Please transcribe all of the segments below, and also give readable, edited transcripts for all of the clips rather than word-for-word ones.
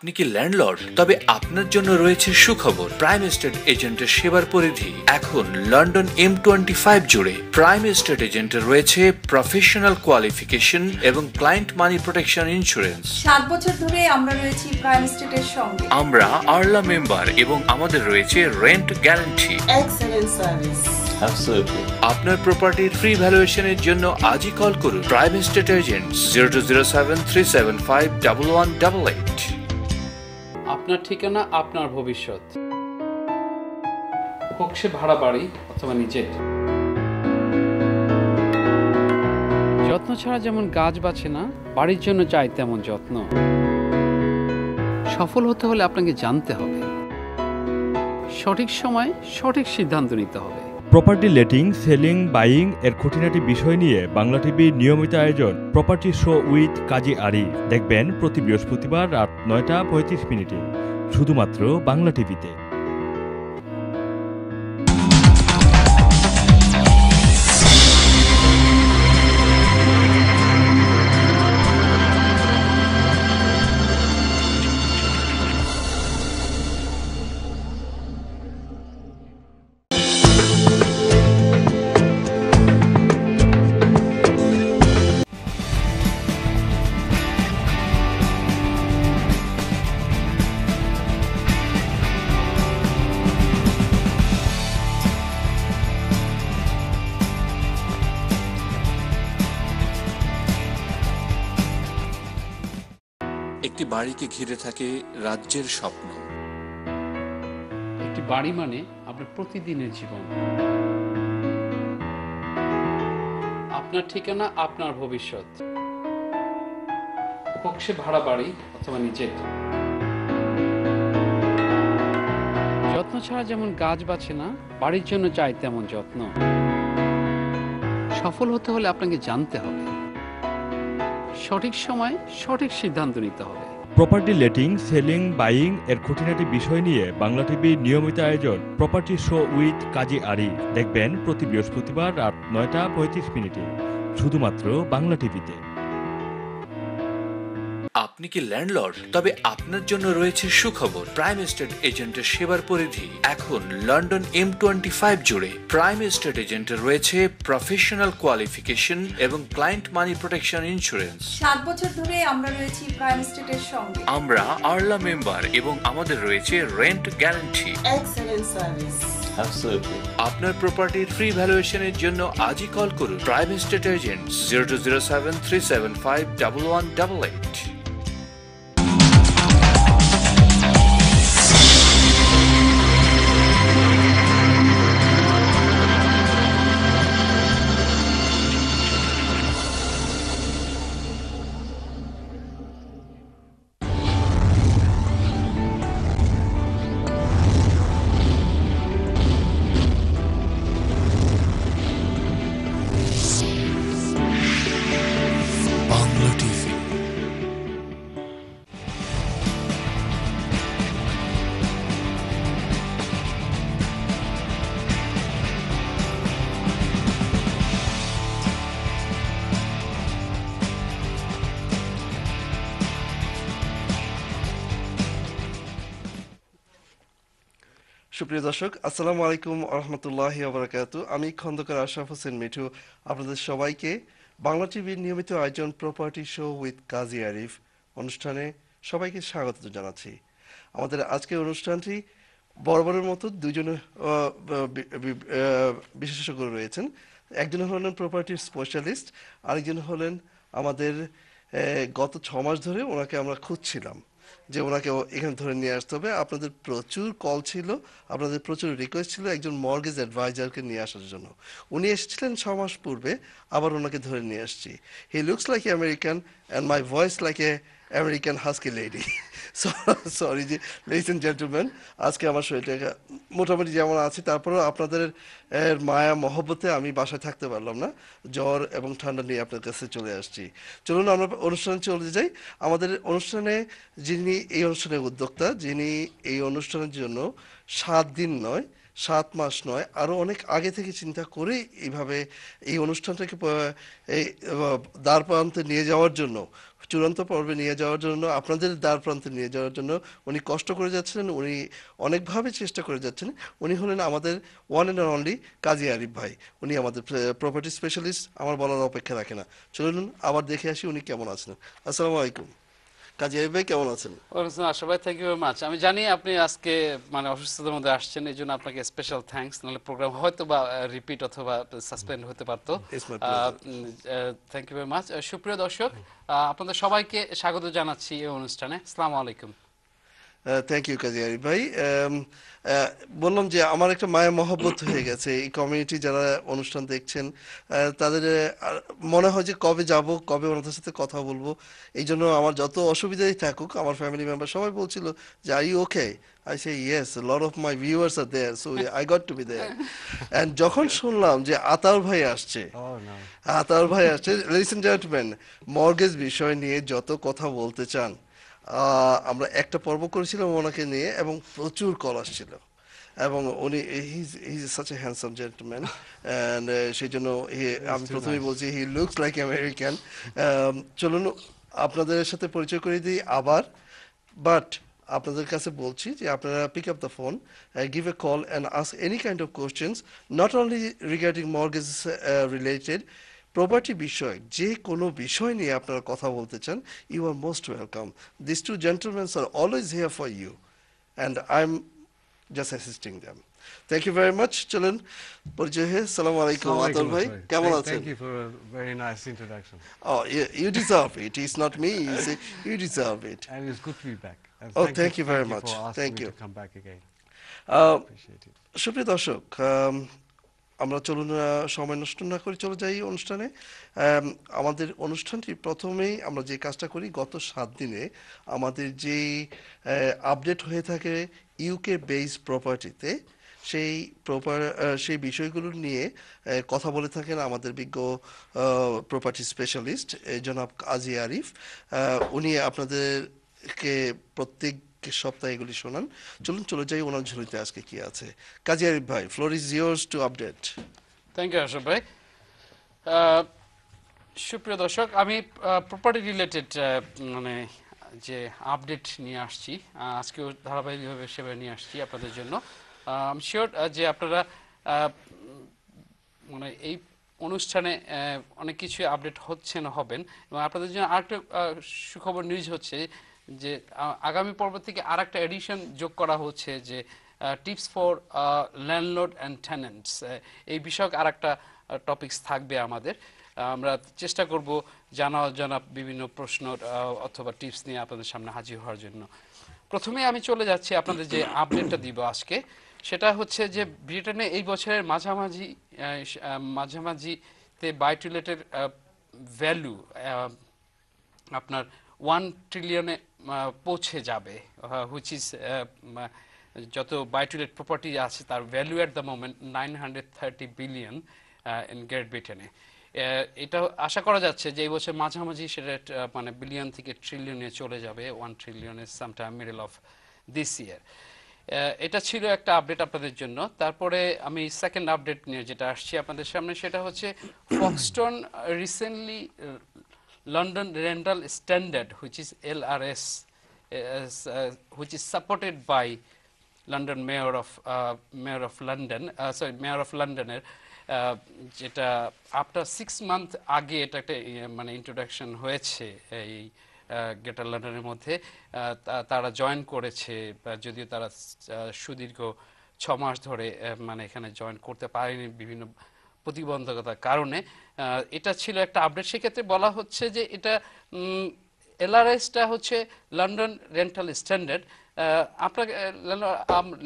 আপনি কি ল্যান্ডলর্ড? তবে আপনার জন্য রয়েছে সুখবর। প্রাইম এস্টেট এজেন্টের সেবার পরিধি এখন লন্ডন M25 জুড়ে। প্রাইম এস্টেট এজেন্টের রয়েছে প্রফেশনাল কোয়ালিফিকেশন এবং ক্লায়েন্ট মানি প্রোটেকশন ইন্স্যুরেন্স। 7 বছর ধরে আমরা রয়েছি প্রাইম এস্টেটের সঙ্গে। আমরা আরলা মেম্বার এবং আমাদের রয়েছে রেন্ট গ্যারান্টি। Excellent service. আপনার প্রপার্টির ফ্রি ভ্যালুয়েশনের জন্য আজই কল করুন প্রাইম এস্টেট এজেন্ট 0207-375-1188। আপনার ঠিকানা, আপনার ভবিষ্যৎ, হোক সে ভাড়া বাড়ি অথবা নিজের। যত্ন ছাড়া যেমন গাছ বাঁচে না, বাড়ির জন্য চাই তেমন যত্ন। সফল হতে হলে আপনাকে জানতে হবে, সঠিক সময় সঠিক সিদ্ধান্ত নিতে হবে। প্রপার্টি লেটিং, সেলিং, বাইং এর খুঁটিনাটি বিষয় নিয়ে বাংলা টিভির নিয়মিত আয়োজন property show with Kazi Arif দেখবেন প্রতি বৃহস্পতিবার রাত 9:35 শুধুমাত্র বাংলা টিভিতে। একটি বাড়িকে ঘিরে থাকে রাজ্যের স্বপ্ন। একটি বাড়ি মানে আপনার প্রতিদিনের জীবন। আপনার ঠিকানা, আপনার ভবিষ্যৎ, হোক সে ভাড়া বাড়ি অথবা নিজের। যত্ন ছাড়া যেমন গাছ বাঁচে না, বাড়ির জন্য চাই তেমন যত্ন। সফল হতে হলে আপনাকে জানতে হবে, সঠিক সময় সঠিক সিদ্ধান্ত নিতে হবে। প্রপার্টি লেটিং, সেলিং, বাইং এর খুঁটিনাটি বিষয় নিয়ে বাংলা টিভির নিয়মিত আয়োজন property show with Kazi Arif দেখবেন প্রতি বৃহস্পতিবার রাত 9:35 শুধুমাত্র বাংলা টিভিতে। আপনি কি ল্যান্ডলর্ড? তবে আপনার জন্য রয়েছে সুখবর। প্রাইম এস্টেট এজেন্টের সেবার পরিধি এখন লন্ডন M25 জুড়ে। প্রাইম এস্টেট এজেন্টের রয়েছে প্রফেশনাল কোয়ালিফিকেশন এবং ক্লায়েন্ট মানি প্রোটেকশন ইন্স্যুরেন্স। 7 বছর ধরে আমরা রয়েছি প্রাইম এস্টেটের সঙ্গে। আমরা আরলা মেম্বার এবং আমাদের রয়েছে রেন্ট গ্যারান্টি। Excellent service. আপনার প্রপার্টির ফ্রি ভ্যালুয়েশনের জন্য আজই কল করুন prime estate agent 0207-375-1188। Bangla TV. সুপ্রিয় দর্শক, আসসালামু আলাইকুম রহমতুল্লাহি ওয়া বারাকাতুহু। আমি খন্দকার আশরাফ হোসেন মিঠু আপনাদের সবাইকে বাংলা টিভির নিয়মিত আয়োজন property show with Kazi Arif অনুষ্ঠানে সবাইকে স্বাগত জানাচ্ছি। আমাদের আজকের অনুষ্ঠানটি বরাবরের মতো দুজন বিশেষজ্ঞ রয়েছেন। একজন হলেন প্রপার্টির স্পেশালিস্ট, আরেকজন হলেন আমাদের গত 6 মাস ধরে ওনাকে আমরা খুঁজছিলাম যে ওনাকে এখানে ধরে নিয়ে আসতে হবে। আপনাদের প্রচুর কল ছিল, আপনাদের প্রচুর রিকোয়েস্ট ছিল একজন মর্গেজ অ্যাডভাইজারকে নিয়ে আসার জন্য। উনি এসেছিলেন 6 মাস পূর্বে, আবার ওনাকে ধরে নিয়ে আসছি। He looks like a American and my voice like a American husky lady. Sorry জি লেডিস এন্ড জেন্টলম্যান, আজকে আমার শরীরটা মোটামুটি যেমন আছে, তারপরেও আপনাদের মায়া মহব্বতে আমি বাসায় থাকতে পারলাম না, জ্বর এবং ঠান্ডা নিয়ে আপনার কাছে চলে আসছি। চলুন আমরা অনুষ্ঠানে চলে যাই। আমাদের অনুষ্ঠানে যিনি এই অনুষ্ঠানের উদ্যোক্তা, যিনি এই অনুষ্ঠানের জন্য 7 দিন নয়, 7 মাস নয়, আরও অনেক আগে থেকে চিন্তা করে এইভাবে এই অনুষ্ঠানটাকে এই দ্বার প্রান্তে নিয়ে যাওয়ার জন্য চূড়ান্ত পর্বে নিয়ে যাওয়ার জন্য, আপনাদের দ্বার প্রান্তে নিয়ে যাওয়ার জন্য উনি কষ্ট করে যাচ্ছেন, উনি অনেকভাবে চেষ্টা করে যাচ্ছেন। উনি হলেন আমাদের ওয়ান অ্যান্ড অনলি কাজী আরিফ ভাই। উনি আমাদের প্রপার্টি স্পেশালিস্ট, আমার বলার অপেক্ষা রাখে না। চলুন আবার দেখে আসি উনি কেমন আছেন। আসসালামু আলাইকুম, কাজী আরিফ ভাই কেমন আছেন? আশরাফ ভাই, থ্যাংক ইউ ভেরি মাচ। আমি জানি আপনি আজকে মানে অসুস্থতার মধ্যে আসছেন, এই জন্য আপনাকে স্পেশাল থ্যাঙ্কস। নাহলে প্রোগ্রাম হয়তো বা রিপিট অথবা সাসপেন্ড হতে পারতো। Thank you very much. সুপ্রিয় দর্শক, আপনাদের সবাইকে স্বাগত জানাচ্ছি এই অনুষ্ঠানে। আসসালামু আলাইকুম। থ্যাংক ইউ কাজী আরিফ ভাই। বললাম যে আমার একটা মায়া মহব্বত হয়ে গেছে এই কমিউনিটি যারা অনুষ্ঠান দেখছেন, তাদের মনে হয় যে কবে যাব, কবে ওনাদের সাথে কথা বলবো। এই জন্য আমার যত অসুবিধাই থাকুক, আমার ফ্যামিলি মেম্বার সবাই বলছিল যে are you okay? I say yes, a lot of my viewers are there, so I got to be there. And যখন শুনলাম যে আতাউর ভাই আসছে, আতাউর ভাই আসছে, ladies and gentlemen, মর্গেজ বিষয় নিয়ে যত কথা বলতে চান, আমরা একটা পর্ব করেছিলাম ওনাকে নিয়ে এবং প্রচুর কল আসছিল। এবং উনি he's such a handsome gentleman and সেই জন্য আমি প্রথমেই বলছি he looks like American. চলুন আপনাদের সাথে পরিচয় করে দিই আবার, বাট আপনাদের কাছে বলছি যে আপনারা pick up the phone, give a call and ask any kind of questions, not only regarding mortgage related, property বিষয় যে কোনো বিষয় নিয়ে আপনারা কথা বলতে চান, you are most welcome. This two gentleman are always here for you and I am just assisting them. Thank you very much. চলুন পরিচয় হয়ে, সালাম আলাইকুম। আতর ভাই কেমন আছেন? Thank you for a very nice introduction. Oh, you deserve it. It's not me. You deserve it. And it's good to be back. And Oh, thank you very much. for asking Thank me you. to come back again. Appreciate it. সুপ্রিয় দর্শক, আমরা চলুন সময় নষ্ট না করে চলে যাই অনুষ্ঠানে। আমাদের অনুষ্ঠানটি প্রথমেই আমরা যে কাজটা করি, গত 7 দিনে আমাদের যেই আপডেট হয়ে থাকে ইউকে বেসড প্রপার্টিতে, সেই বিষয়গুলো নিয়ে কথা বলে থাকেন আমাদের বিজ্ঞ প্রপার্টি স্পেশালিস্ট জনাব কাজী আরিফ। উনি আপনাদেরকে প্রত্যেক সপ্তাহে এগুলি শোনান। চলুন চলে যাই ওনার ঝুলিতে আজকে কি আছে। কাজী আরিফ ভাই, floor is yours to update. Thank you Ashraf ভাই। সুপ্রিয় দর্শক, আমি প্রপার্টি রিলেটেড মানে যে আপডেট নিয়ে আসছি, আজকেও ধারাবাহিকভাবে সেভাবে নিয়ে আসছি আপনাদের জন্য। আই এম শিওর যে আপনারা মানে এই অনুষ্ঠানে অনেক কিছু আপডেট হচ্ছেন, হবেন। এবং আপনাদের জন্য আরেকটা সুখবর নিউজ হচ্ছে যে আগামী পর্ব থেকে আরেকটা এডিশন যোগ করা হচ্ছে, যে tips for landlord and tenets, এই বিষয়ক আরেকটা টপিকস থাকবে আমাদের। আমরা চেষ্টা করব জানা বিভিন্ন প্রশ্ন অথবা টিপস নিয়ে আপনাদের সামনে হাজির হওয়ার জন্য। প্রথমে আমি চলে যাচ্ছি আপনাদের যে আপডেটটা দিব আজকে, সেটা হচ্ছে যে ব্রিটেনে এই বছরের মাঝামাঝিতে বাই টু লেটের ভ্যালু আপনার 1 ট্রিলিয়নে পৌঁছে যাবে, হুইচ ইজ যত বাই টু লেট প্রপার্টি আছে তার value at the moment 930 billion in great ব্রিটেনে। এটা আশা করা যাচ্ছে যে এই বছর মাঝামাঝি সেটা মানে বিলিয়ন থেকে ট্রিলিয়নে চলে যাবে, 1 trillion sometime middle of this ইয়ার। এটা ছিল একটা আপডেট আপনাদের জন্য। তারপরে আমি সেকেন্ড আপডেট নিয়ে যেটা আসছি আপনাদের সামনে, সেটা হচ্ছে ফক্সটন recently London Rental Standard, which is LRS, which is supported by London Mayor of London, যেটা আফটার 6 মান্থ আগে এটা একটা মানে ইন্ট্রোডাকশন হয়েছে এই গ্রেটার লন্ডনের মধ্যে। তারা জয়েন করেছে, যদিও তারা সুদীর্ঘ 6 মাস ধরে মানে এখানে জয়েন করতে পারেনি বিভিন্ন প্রতিবন্ধকতার কারণে। এটা ছিল একটা আপডেট। সেক্ষেত্রে বলা হচ্ছে যে এটা এলআরএসটা হচ্ছে লন্ডন রেন্টাল স্ট্যান্ডার্ড। আপনার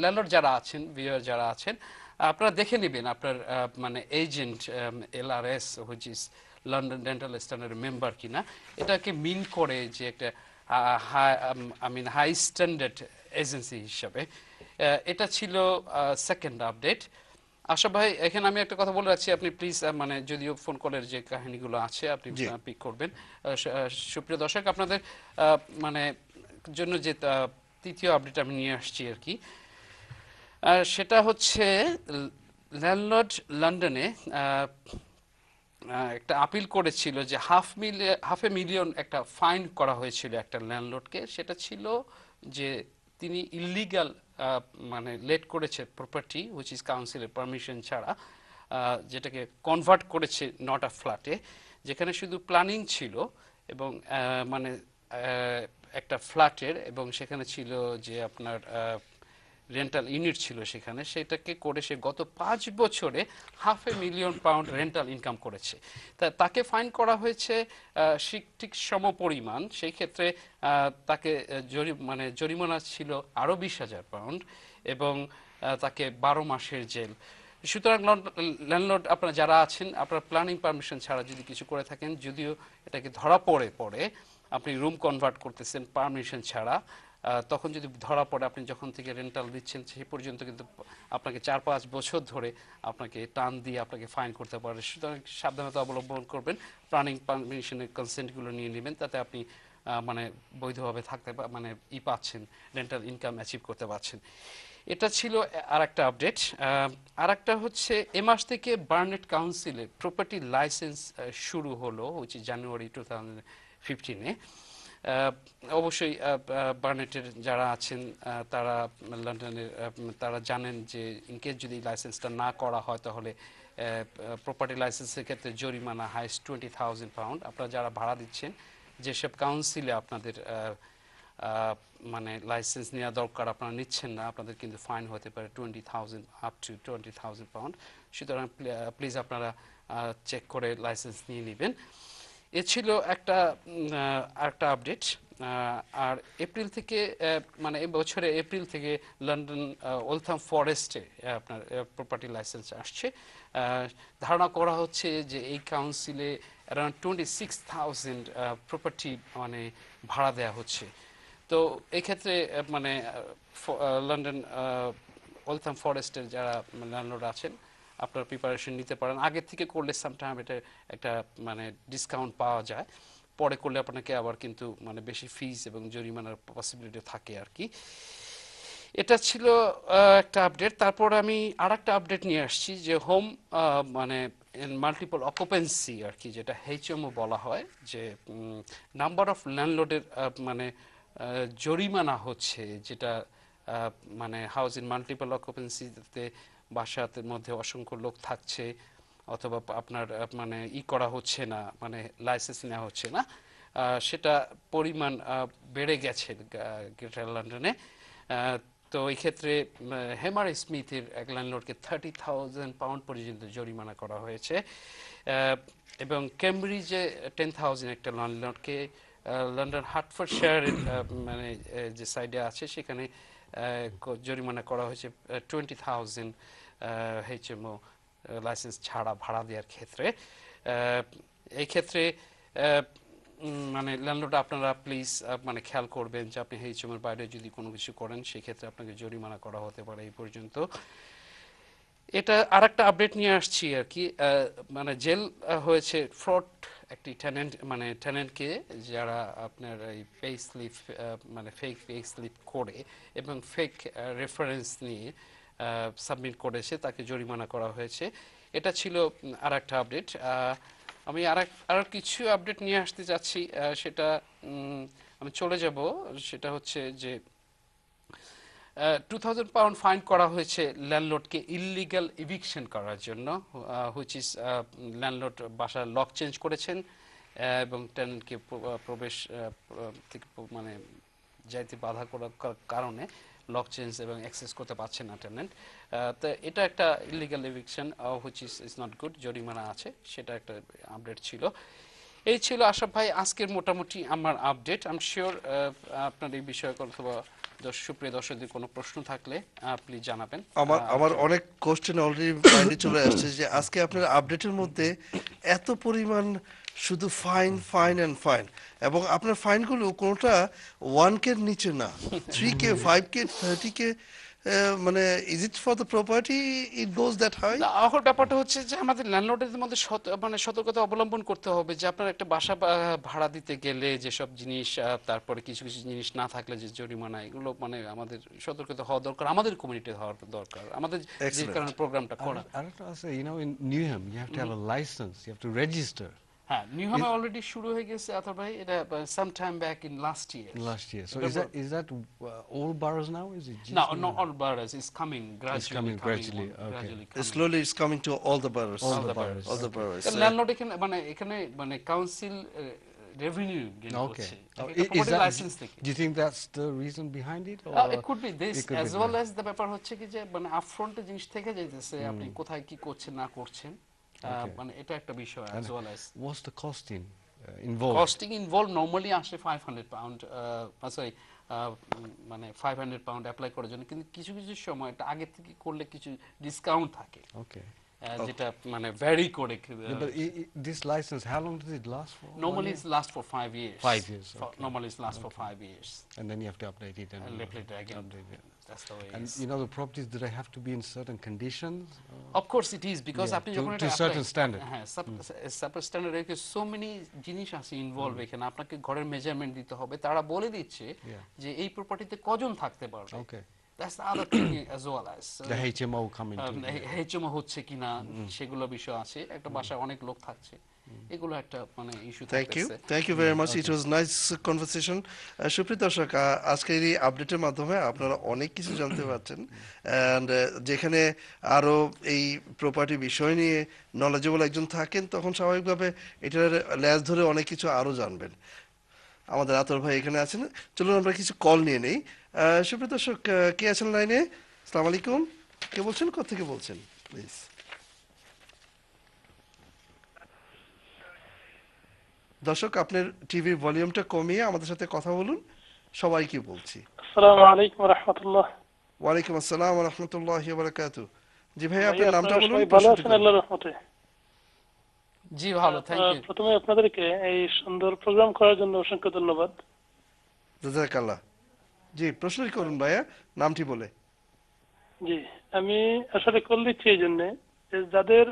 ল্যান্ডলর্ড যারা আছেন, ভিউয়ার যারা আছেন, আপনারা দেখে নেবেন আপনার মানে agent LRS which is London rental standard member কিনা। এটাকে মিন করে যে একটা হাই স্ট্যান্ডার্ড এজেন্সি হিসাবে। এটা ছিল সেকেন্ড আপডেট। আশরাফ ভাই, এখানে আমি একটা কথা বলে রাখছি, আপনি প্লিজ মানে যদিও ফোন কলের যে কাহিনীগুলো আছে আপনি পিক করবেন। সুপ্রিয় দর্শক, আপনাদের মানে জন্য যে তৃতীয় আপডেট আমি নিয়ে আসছি আর কি, সেটা হচ্ছে ল্যান্ডলর্ড লন্ডনে একটা আপিল করেছিল যে হাফ এ মিলিয়ন একটা ফাইন করা হয়েছিল একটা ল্যান্ডলর্ডকে। সেটা ছিল যে তিনি ইলিগাল মানে লেট করেছে প্রপার্টি হুইচ ইজ কাউন্সিলের পারমিশন ছাড়া, যেটাকে কনভার্ট করেছে নট আ ফ্ল্যাটে, যেখানে শুধু প্ল্যানিং ছিল এবং মানে একটা ফ্ল্যাটের, এবং সেখানে ছিল যে আপনার রেন্টাল ইউনিট ছিল সেখানে, সেটাকে করে সে গত 5 বছরে £500,000 রেন্টাল ইনকাম করেছে। তাকে ফাইন করা হয়েছে ঠিক সমপরিমাণ। সেই ক্ষেত্রে তাকে মানে জরিমানা ছিল আরও £20,000 এবং তাকে 12 মাসের জেল। সুতরাং ল্যান্ডলর্ড আপনারা যারা আছেন, আপনারা প্ল্যানিং পারমিশন ছাড়া যদি কিছু করে থাকেন, যদিও এটাকে ধরা পড়ে আপনি রুম কনভার্ট করতেছেন পারমিশন ছাড়া, তখন যদি ধরা পড়ে, আপনি যখন থেকে রেন্টাল দিচ্ছেন সেই পর্যন্ত কিন্তু আপনাকে 4-5 বছর ধরে আপনাকে টান দিয়ে আপনাকে ফাইন করতে পারে। সুতরাং সাবধানতা অবলম্বন করবেন, প্ল্যানিং পারমিশনের কনসেন্টগুলো নিয়ে নেবেন, তাতে আপনি মানে বৈধভাবে থাকতে মানে পাচ্ছেন, রেন্টাল ইনকাম অ্যাচিভ করতে পারছেন। এটা ছিল আর একটা আপডেট। আর একটা হচ্ছে এ মাস থেকে বার্নেট কাউন্সিলে প্রপার্টি লাইসেন্স শুরু হলো, হচ্ছে জানুয়ারি 2015-এ। অবশ্যই বার্নেটের যারা আছেন তারা লন্ডনের তারা জানেন যে ইনকেস যদি লাইসেন্সটা না করা হয় তাহলে প্রপার্টি লাইসেন্সের ক্ষেত্রে জরিমানা হাইস্ট £20,000। আপনারা যারা ভাড়া দিচ্ছেন, যেসব কাউন্সিলে আপনাদের মানে লাইসেন্স নেওয়া দরকার আপনারা নিচ্ছেন না, আপনাদের কিন্তু ফাইন হতে পারে £20,000 আপ টু £20,000। সুতরাং প্লিজ আপনারা চেক করে লাইসেন্স নিয়ে নেবেন। এ ছিল একটা আপডেট। আর এপ্রিল থেকে মানে এই বছরে এপ্রিল থেকে লন্ডন ওলথাম ফরেস্টে আপনার প্রপার্টি লাইসেন্স আসছে। ধারণা করা হচ্ছে যে এই কাউন্সিলে অ্যারাউন্ড 26,000 প্রপার্টি মানে ভাড়া দেওয়া হচ্ছে। তো এই ক্ষেত্রে মানে লন্ডন ওলথাম ফরেস্টের যারা ল্যান্ডলর্ড আছেন, আপনার প্রিপারেশন নিতে পারেন। আগের থেকে করলে সামটাইম এটা একটা মানে ডিসকাউন্ট পাওয়া যায়, পরে করলে আপনাকে আবার কিন্তু মানে বেশি ফিস এবং জরিমানার পসিবিলিটি থাকে আর কি। এটা ছিল একটা আপডেট। তারপর আমি আর একটা আপডেট নিয়ে আসছি যে হোম মানে মাল্টিপল অকুপেন্সি আর কি, যেটা HMO বলা হয়, যে নাম্বার অফ ল্যান্ডলর্ডের মানে জরিমানা হচ্ছে, যেটা মানে হাউস ইন মাল্টিপল অকুপেন্সিতে বাসাতের মধ্যে অসংখ্য লোক থাকছে, অথবা আপনার মানে করা হচ্ছে না, মানে লাইসেন্স নেওয়া হচ্ছে না, সেটা পরিমাণ বেড়ে গেছে গ্রেটার লন্ডনে। তো এই ক্ষেত্রে হেমার স্মিথের এক ল্যান্ডলর্ডকে £30,000 পর্যন্ত জরিমানা করা হয়েছে, এবং কেমব্রিজে 10,000 একটা ল্যান্ডলর্ডকে, লন্ডন হার্টফোর্ডশায়ারের মানে যে সাইডে আছে সেখানে জরিমানা করা হয়েছে 20,000 HMO লাইসেন্স ছাড়া ভাড়া দেওয়ার ক্ষেত্রে। এই ক্ষেত্রে মানে ল্যান্ডলর্ড আপনারা প্লিজ মানে খেয়াল করবেন যে আপনি HMOর বাইরে যদি কোনো কিছু করেন সেক্ষেত্রে আপনাকে জরিমানা করা হতে পারে এই পর্যন্ত। এটা আর একটা আপডেট নিয়ে আসছি আর কি, মানে জেল হয়েছে ফ্রড একটি টেনেন্টকে যারা আপনার এই পে স্লিপ মানে ফেক পে স্লিপ করে এবং ফেক রেফারেন্স নিয়ে সাবমিট করেছে, তাকে জরিমানা করা হয়েছে। এটা ছিল আর একটা আপডেট। আমি আর কিছু আপডেট নিয়ে আসতে চাচ্ছি, সেটা আমি চলে যাব। সেটা হচ্ছে যে £2,000 ফাইন করা হয়েছে ল্যান্ডলর্ডকে ইললিগাল ইভিকশন করার জন্য, হুইচ ইজ ল্যান্ডলর্ড বাসার লক চেঞ্জ করেছেন এবং টেনেন্টকে প্রবেশ থেকে মানে যাইতে বাধা করার কারণে লক চেঞ্জ এবং অ্যাক্সেস করতে পারছে না টেনেন্ট। তো এটা একটা illegal eviction which is not good, জরিমানা আছে, সেটা একটা আপডেট ছিল। এই ছিল আশরাফ ভাই আজকের মোটামুটি আমার আপডেট। আই এম শিওর আপনার এই বিষয়ে অথবা সুপ্রিয় দর্শকদের কোনো প্রশ্ন থাকলে প্লিজ জানাবেন। আমার অনেক কোশ্চেন অলরেডি মাইন্ডে চলে আসছে যে আজকে আপনার আপডেটের মধ্যে এত পরিমাণ শুধু ফাইন ফাইন অ্যান্ড ফাইন, এবং আপনার ফাইনগুলো কোনোটা 1K নিচে না, 3K 5K 30K মানে is it for the property it goes that high? এখন ব্যাপারটা হচ্ছে যে আমাদের ল্যান্ডলর্ডের মধ্যে মানে সতর্কতা অবলম্বন করতে হবে যে আপনার একটা বাসা ভাড়া দিতে গেলে যেসব জিনিস তারপরে কিছু কিছু জিনিস না থাকলে যে জরিমানা, এগুলো মানে আমাদের সতর্কতা হওয়া দরকার, আমাদের কমিউনিটি হওয়ার দরকার, আমাদের যে কারণে প্রোগ্রামটা করা। You know, in Newham, you have to have a license, you have to register. হ্যাঁ, নিউহামে অলরেডি শুরু হয়ে গেছে আথর ভাই, এটা some time back in last year. So is that all boroughs now? Is it just No, not all boroughs. It's coming gradually. It's coming gradually, okay. Gradually coming. Slowly it's coming to all the boroughs. All the boroughs. All the boroughs. Landlord এখানে মানে council revenue gain Okay. করছে। Is that, licence থেকে। do you think that's the reason behind it? It could be this it could as be well that. as the ব্যাপার হচ্ছে কি যে মানে আপফ্রন্টে জিনিস থেকে যাইতেছে আপনি কোথায় কি করছেন না করছেন, মানে এটা একটা বিষয় as well as What's the costing involved? Costing involve normally আসে 500 পাউন্ড, সরি মানে 500 পাউন্ড অ্যাপ্লাই করার জন্য, কিন্তু কিছু কিছু সময় এটা আগে থেকে করলে কিছু ডিসকাউন্ট থাকে, Okay. যেটা মানে ভ্যারি করে। Yeah, but this license, how long does it last for? Normally it's last for 5 years. 5 years, okay. Normally it's last for 5 years. And then you have to update it and Update it again. update it. That's the way it And is. you know the properties, do they have to be in certain conditions? Of course it is, because Yeah, আপনি to- যখন to এটা certain standard. হ্যাঁ, sub standard এর so many জিনিস আছে involve এখানে, আপনাকে ঘরের মেজারমেন্ট দিতে হবে, তারা বলে দিচ্ছে Yeah. যে এই প্রপার্টিতে কজন থাকতে পারবে। Okay. That's the other thing as well as The HMO come into it. হেচমো হচ্ছে কিনা সেগুলো বিষয় আছে, একটা বাসায় অনেক লোক থাকছে, এগুলো একটা মানে ইস্যু থাকতেছে। Thank you very much. It was nice conversation. সুপ্রিয় দর্শক, আজকের এই আপডেটের মাধ্যমে আপনারা অনেক কিছু জানতে পারছেন, and যেখানে আরো এই প্রপার্টি বিষয় নিয়ে নলেজেবল একজন থাকেন, তখন স্বাভাবিকভাবে এটার ল্যাজ ধরে অনেক কিছু আরো জানবেন। আমাদের আতর ভাই এখানে আছেন, চলুন আমরা কিছু কল নিয়ে নেই। সুপ্রিয় দর্শক, কে আছেন লাইনে? আসসালামু আলাইকুম, কে বলছেন, কোথা থেকে বলছেন প্লিজ? দর্শক, আপনার টিভির ভলিউমটা কমিয়ে আমাদের সাথে কথা বলুন, সবাই কি বলছি। আসসালামু আলাইকুম ওয়া রাহমাতুল্লাহ। ওয়ালাইকুম আসসালাম ওয়া রাহমাতুল্লাহি ওয়া বারাকাতুহু। জি ভাই, আপনার নামটা বলুন। ভালো আছেন আল্লাহর রহমতে? জি ভালো, থ্যাংক ইউ। প্রথমে আপনাদেরকে এই সুন্দর প্রোগ্রাম করার জন্য অসংখ্য ধন্যবাদ। জাযাকাল্লাহ। জি, প্রশ্ন করুন ভাইয়া, নামটি বলে। জি, আমি আসলে কল দিচ্ছি এই জন্য যে যাদের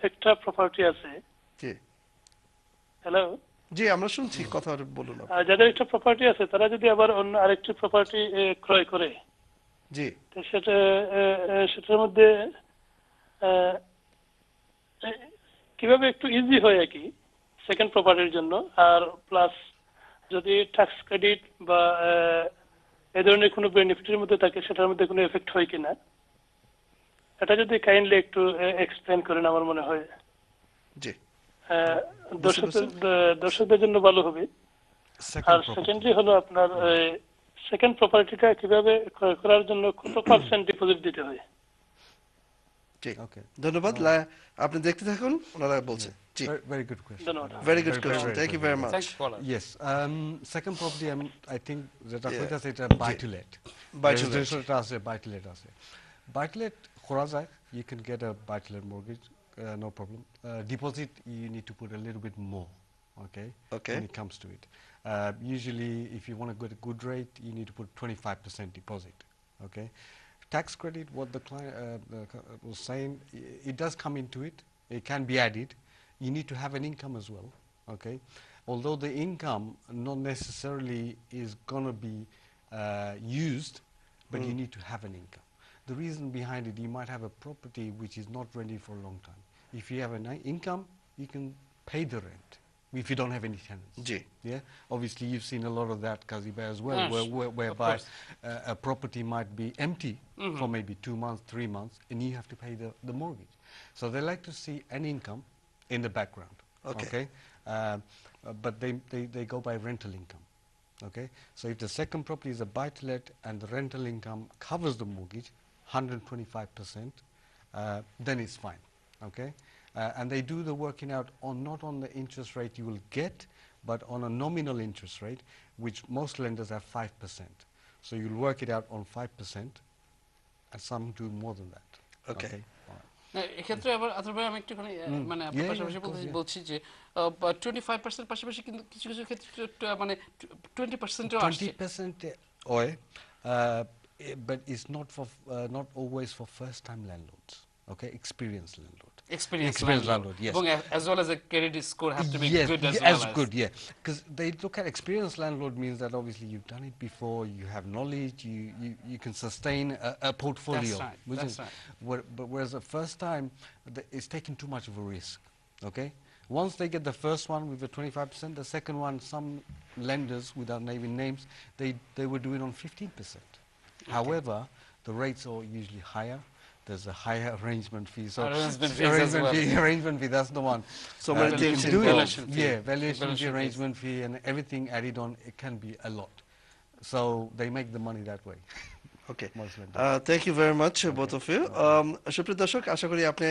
একটা প্রপার্টি আছে। জি হ্যালো। জি, আমরা শুনছি, কথা বলুন। যাদের একটা প্রপার্টি আছে তারা যদি আবার অন্য আরেকটি প্রপার্টি ক্রয় করে, জি, তো সেটার মধ্যে কিভাবে একটু ইজি হয় আর কি সেকেন্ড প্রপার্টির জন্য, আর প্লাস যদি ট্যাক্স ক্রেডিট বা এই ধরনের কোনো বেনিফিটের মধ্যে থাকে সেটার মধ্যে কোনো এফেক্ট হয় কিনা, এটা যদি কাইন্ডলি একটু এক্সপ্লেন করেন আমার মনে হয় জি দর্শকদের জন্য ভালো হবে। আর সেকেন্ডলি হলো আপনার সেকেন্ড প্রপার্টিটা কিভাবে ক্রয় করার জন্য কত পার্সেন্ট ডিপোজিট দিতে হয়? ঠিক, ধন্যবাদ। আপনি দেখতে থাকুন, ওনারা বলছে। জি, Very good question. ধন্যবাদ। very good question. Thank you very much. Yes. Second property, I think যেটা কইতাছে এটা buy to let. Residential আছে, buy to let আছে। Buy to let করা যায়, you can get a buy to let mortgage, no problem. Deposit, you need to put a little bit more, okay? When it comes to it. Usually, if you want to get a good rate, you need to put 25% deposit, okay? Tax credit, what the client was saying, it does come into it. It can be added. You need to have an income as well, okay? Although the income not necessarily is going to be used, but you need to have an income. The reason behind it, you might have a property which is not ready for a long time. If you have an income, you can pay the rent if you don't have any tenants. Yeah, obviously you've seen a lot of that, Kazi Bey, as well, whereby a property might be empty for maybe 2 months, 3 months, and you have to pay the mortgage. So they like to see an income in the background. Okay. But they go by rental income. Okay. So if the second property is a buy-to-let and the rental income covers the mortgage, 125%, then it's fine. Okay. And they do the working out on not on the interest rate you will get, but on a nominal interest rate, which most lenders have 5%. So you'll work it out on 5%, and some do more than that. Okay. এক্ষেত্রে আবার আথর ভাই আমি একটুখানি মানে আপনার পাশাপাশি বলছি যে 25% পাশাপাশি কিন্তু কিছু কিছু ক্ষেত্রে মানে 20% ও আসছে। 20% oil. but it's not for not always for first-time landlords. Okay, experienced landlord. Experienced landlord, yes. As well as a credit score have to be yes, good as as well. good, yeah. Because they look at experienced landlord means that obviously you've done it before, you have knowledge, you can sustain a portfolio. That's right. That's right. But whereas the first time, it's taking too much of a risk. Okay. Once they get the first one with the 25%, the second one, some lenders, without naming names, they were doing on 15%. Okay. However, the rates are usually higher. There's a higher arrangement fee. So arrangement fee, that's the one. So many things valuation fee, valuation fee, arrangement fee, and everything added on. It can be a lot. So they make the money that way. Okay. Thank you very much, both of you. সুপ্রিয় দর্শক, আশা করি আপনি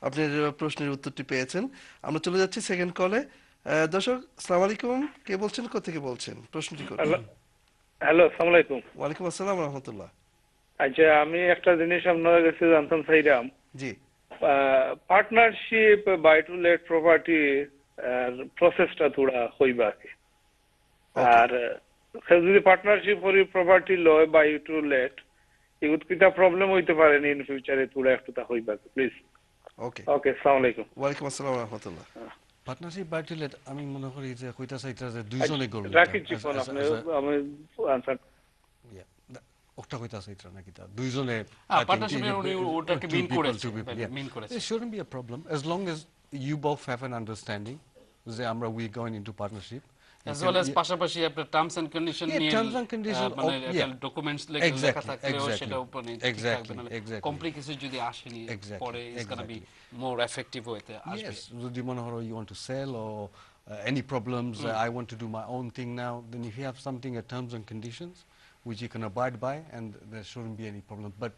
আপনার প্রশ্নের উত্তরটি পেয়েছেন। আমরা চলে যাচ্ছি সেকেন্ড কলে। দর্শক, আসসালামু আলাইকুম। কে বলছেন, কোথা থেকে বলছেন? প্রশ্নটি করুন। হ্যালো, আসসালামু আলাইকুম। ওয়ালাইকুম আসসালাম ওয়া রাহমাতুল্লাহ। আচ্ছা, আমি একটা জিনিস আপনার কাছে জানতাম চাইলাম। জি। Partnership by to let property প্রসেসটা থোড়া হইবা কি? আর যদি পার্টনারশিপ করি প্রপার্টি লয় বাই টু লেট, এগুলো কিটা প্রবলেম হইতে পারে ইন ফিউচারে থোড়া একটু তা হইবা প্লিজ। ওকে, আসসালামু আলাইকুম। ওয়ালাইকুম আসসালাম ওয়া রাহমাতুল্লাহ। পার্টনারশিপ বাই টু লেট আমি মনে করি যে কইতা চাইতা যে দুইজনে করবে। রাখিছি ফোন আপনি, আমি আনসার ওটা কইতা চাইতা নাকি তা দুইজনে পার্টনারশিপে ওটাকে মিন করেছে। It shouldn't be a problem as long as you both have an understanding যে আমরা we going into partnership. As well as পাশাপাশি আপনার টার্মস এন্ড কন্ডিশন নিয়ে টার্মস এন্ড কন্ডিশন মানে ডকুমেন্টস লেখা থাকলেও সেটা উপরে কমপ্লিকেশন যদি আসেনি পরে is gonna be more effective হইতে আসবে। Yes, যদি মনে হয় you want to sell or any problems, I want to do my own thing now, then if you have something at terms and conditions which you can abide by, and there shouldn't be any problem. But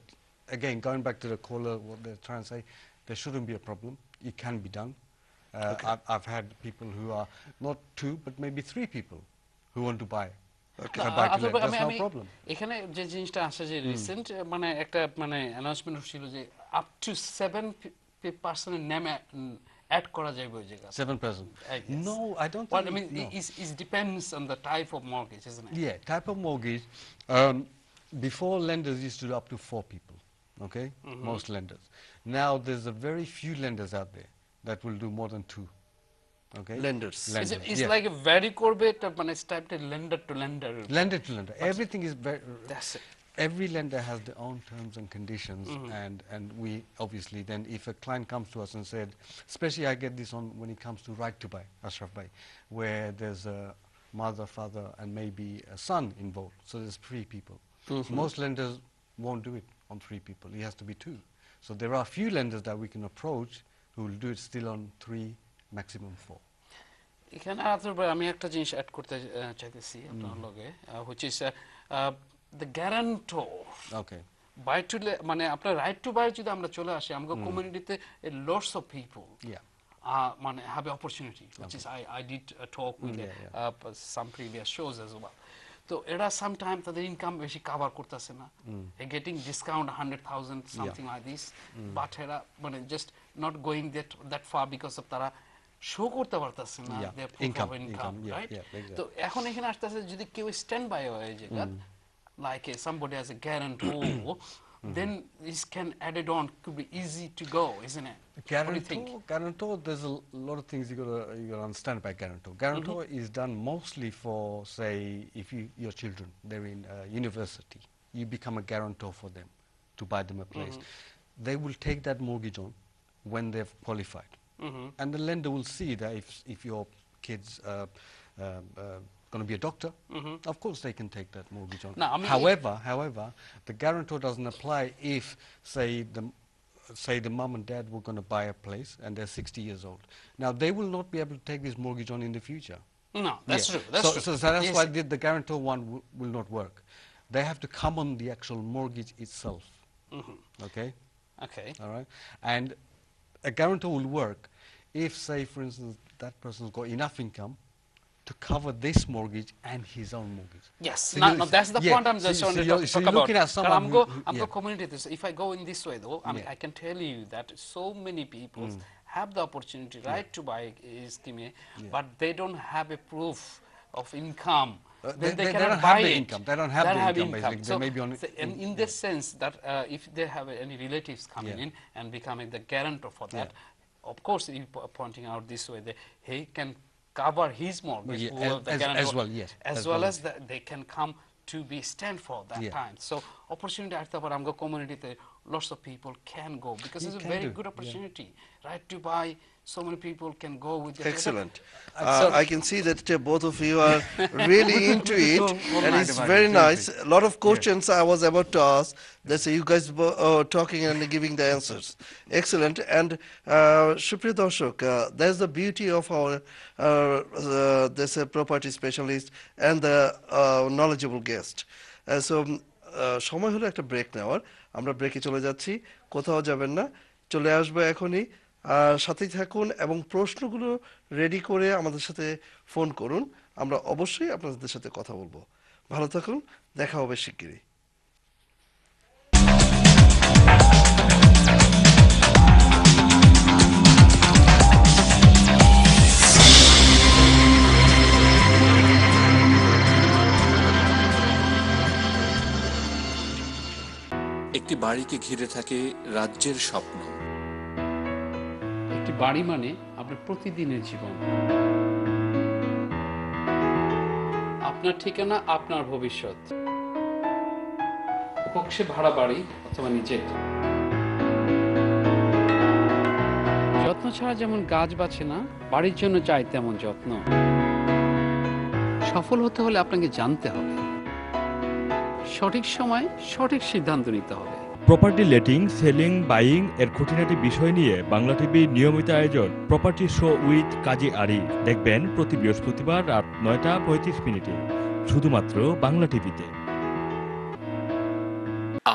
again, going back to the caller, what they're trying to say, there shouldn't be a problem. It can be done. I've had people who are not two, but maybe three people who want to buy. That's no problem. এখানে যে জিনিসটা আসে যে recent মানে একটা মানে announcement ছিল যে আপ টু 7% এর নামে add করা যাবে ওই জায়গা 7%. No, I don't think. Well, I mean, it depends on the type of mortgage, isn't it? Yeah, type of mortgage. Before, lenders used to do up to 4 people. Okay, most lenders. Now there's a very few lenders out there that will do more than 2. Okay, lenders. It's like a very corporate, but it's typed lender to lender. Lender to lender. Everything is very. That's it. Every lender has their own terms and conditions, and we obviously then, if a client comes to us and said, especially I get this on when it comes to right to buy, Ashraf Bhai, where there's a mother, father, and maybe a son involved. So there's 3 people. Most lenders won't do it on 3 people. It has to be 2. So there are a few lenders that we can approach who will do it still on 3, maximum 4. এখানে আথর ভাই আমি একটা জিনিস add করতে চাইতেছি আপনার লগে, which is the guarantor. Okay. Buy to মানে আপনার রাইট টু বাই যদি আমরা চলে আসি আমাদের কমিউনিটিতে lots of people মানে have opportunity, which is I did talk with some previous shows as well. তো এরা সামটাইম তাদের ইনকাম বেশি কভার করতেছে না, getting discount 100,000 something like this, but এরা মানে just not going that fur because of তারা শো করতে পারতেছে না দেয়ার ইনকাম, রাইট? তো এখন এখানে আসতেছে যদি কেউ স্ট্যান্ড বাই হয়ে যায় like somebody has a guarantor, then this can added on could be easy to go, isn't it? Guarantor, there's a lot of things you gotta understand about guarantor. Guarantor is done mostly for, say, if your children, they're in university, you become a guarantor for them to buy them a place. They will take that mortgage on when they've qualified, and the lender will see that if your kids going to be a doctor, of course they can take that mortgage on. No, I mean, however, the guarantor doesn't apply if, say the mom and dad were going to buy a place and they're 60 years old. Now they will not be able to take this mortgage on in the future. No, that's true. That's true. So that's why the guarantor one will not work. They have to come on the actual mortgage itself. Okay. All right. And a guarantor will work if, say, for instance, that person's got enough income to cover this mortgage and his own mortgage. Yes, so no, that's the point I'm just trying to talk about. Looking at someone I'm the community. If I go in this way, though, I mean, I can tell you that so many people have the opportunity, right, to buy a scheme, but they don't have a proof of income. then they they cannot don't buy have the it. income. They don't have the income, basically. So, They may be on, and in this sense that if they have any relatives coming in and becoming the guarantor for that, of course, you pointing out this way, that he can cover his mortgage, as well, yes. As well as they can come to be stand for that time. So opportunity at the Baramga community, lots of people can go because it's a very good opportunity, right? To buy, so many people can go with the excellent. I can see that both of you are really into it, and it's very nice. A lot of questions I was about to ask. That's you guys talking and giving the answers. Excellent. And Supriya Darshok, that's the beauty of our this property specialist and the knowledgeable guest. So সময় হলো একটা break নেওয়ার, আমরা ব্রেকে চলে যাচ্ছি, কোথাও যাবেন না, চলে আসবো এখনই, সাথেই থাকুন এবং প্রশ্নগুলো রেডি করে আমাদের সাথে ফোন করুন, আমরা অবশ্যই আপনাদের সাথে কথা বলবো। ভালো থাকুন, দেখা হবে শিগগিরই। একটি বাড়িকে ঘিরে থাকে রাজ্যের স্বপ্ন। একটি বাড়ি মানে আপনার প্রতিদিনের জীবন, আপনার ঠিকানা, আপনার ভবিষ্যৎ, হোক সে ভাড়া বাড়ি অথবা নিজের। যত্ন ছাড়া যেমন গাছ বাঁচে না, বাড়ির জন্য চাই তেমন যত্ন। সফল হতে হলে আপনাকে জানতে হবে, সঠিক সময় সঠিক সিদ্ধান্ত নিতে হবে। প্রপার্টি লেটিং, সেলিং, বাইং এর খুঁটিনাটি বিষয় নিয়ে বাংলা টিভির নিয়মিত আয়োজন property show with Kazi Arif দেখবেন প্রতি বৃহস্পতিবার রাত ৯টা ৩৫ শুধুমাত্র বাংলা টিভিতে।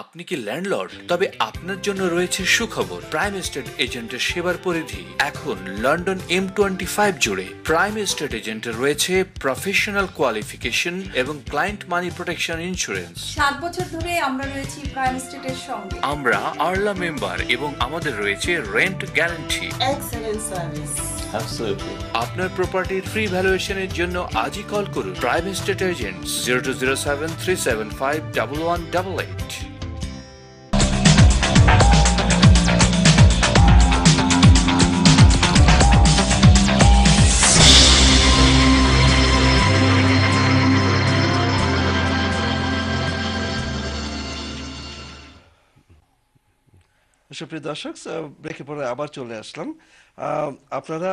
আপনি কি ল্যান্ডলর্ড? তবে আপনার জন্য রয়েছে সুখবর। প্রাইম এস্টেট এজেন্টের সেবার পরিধি এখন লন্ডন M25 জুড়ে। প্রাইম এস্টেট এজেন্টের রয়েছে প্রফেশনাল কোয়ালিফিকেশন এবং ক্লায়েন্ট মানি প্রোটেকশন ইন্স্যুরেন্স। 7 বছর ধরে আমরা রয়েছি প্রাইম এস্টেটের সঙ্গে। আমরা আরলা মেম্বার এবং আমাদের রয়েছে rent guarantee. Excellent service. Absolutely. আপনার প্রপার্টির ফ্রি ভ্যালুয়েশনের জন্য আজই কল করুন প্রাইম এস্টেট এজেন্ট 0207-375-1188। সুপ্রিয় দর্শক, ব্রেকে পরে আবার চলে আসলাম। আপনারা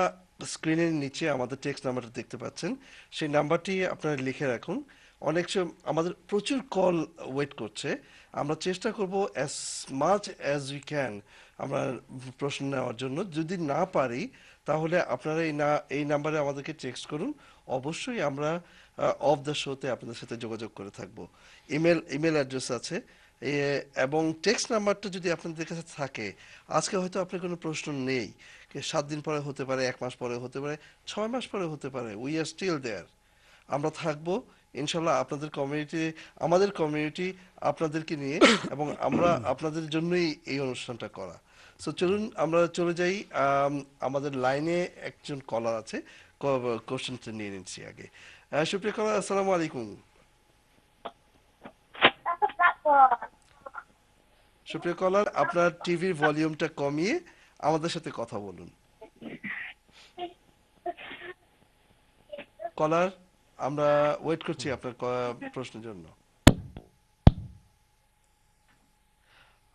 স্ক্রিনের নিচে আমাদের টেক্সট নাম্বারটা দেখতে পাচ্ছেন, সেই নাম্বারটি আপনারা লিখে রাখুন। অনেক সময় আমাদের প্রচুর কল ওয়েট করছে, আমরা চেষ্টা করব as much as we can আমরা প্রশ্ন নেওয়ার জন্য। যদি না পারি তাহলে আপনারা এই নাম্বারে আমাদেরকে টেক্সট করুন, অবশ্যই আমরা অফ দ্য শোতে আপনাদের সাথে যোগাযোগ করে থাকবো। ইমেল অ্যাড্রেস আছে এবং টেক্সট নাম্বারটা যদি আপনাদের কাছে থাকে, আজকে হয়তো আপনার কোনো প্রশ্ন নেই, 7 দিন পরে হতে পারে, 1 মাস পরে হতে পারে, 6 মাস পরে হতে পারে, উই আর স্টিল দেয়ার। আমরা থাকবো ইনশাল্লাহ আপনাদের কমিউনিটি, আমাদের কমিউনিটি আপনাদেরকে নিয়ে, এবং আমরা আপনাদের জন্যই এই অনুষ্ঠানটা করা। সো চলুন আমরা চলে যাই, আমাদের লাইনে একজন কলার আছে, কোশ্চেনটা নিয়ে নিচ্ছি আগে। সুপ্রিয় কলার, আসসালামু আলাইকুম। সুপ্রিয় কলার, আপনার টিভির ভলিউমটা কমিয়ে আমাদের সাথে কথা বলুন। কলার, আমরা ওয়েট করছি আপনার প্রশ্নের জন্য।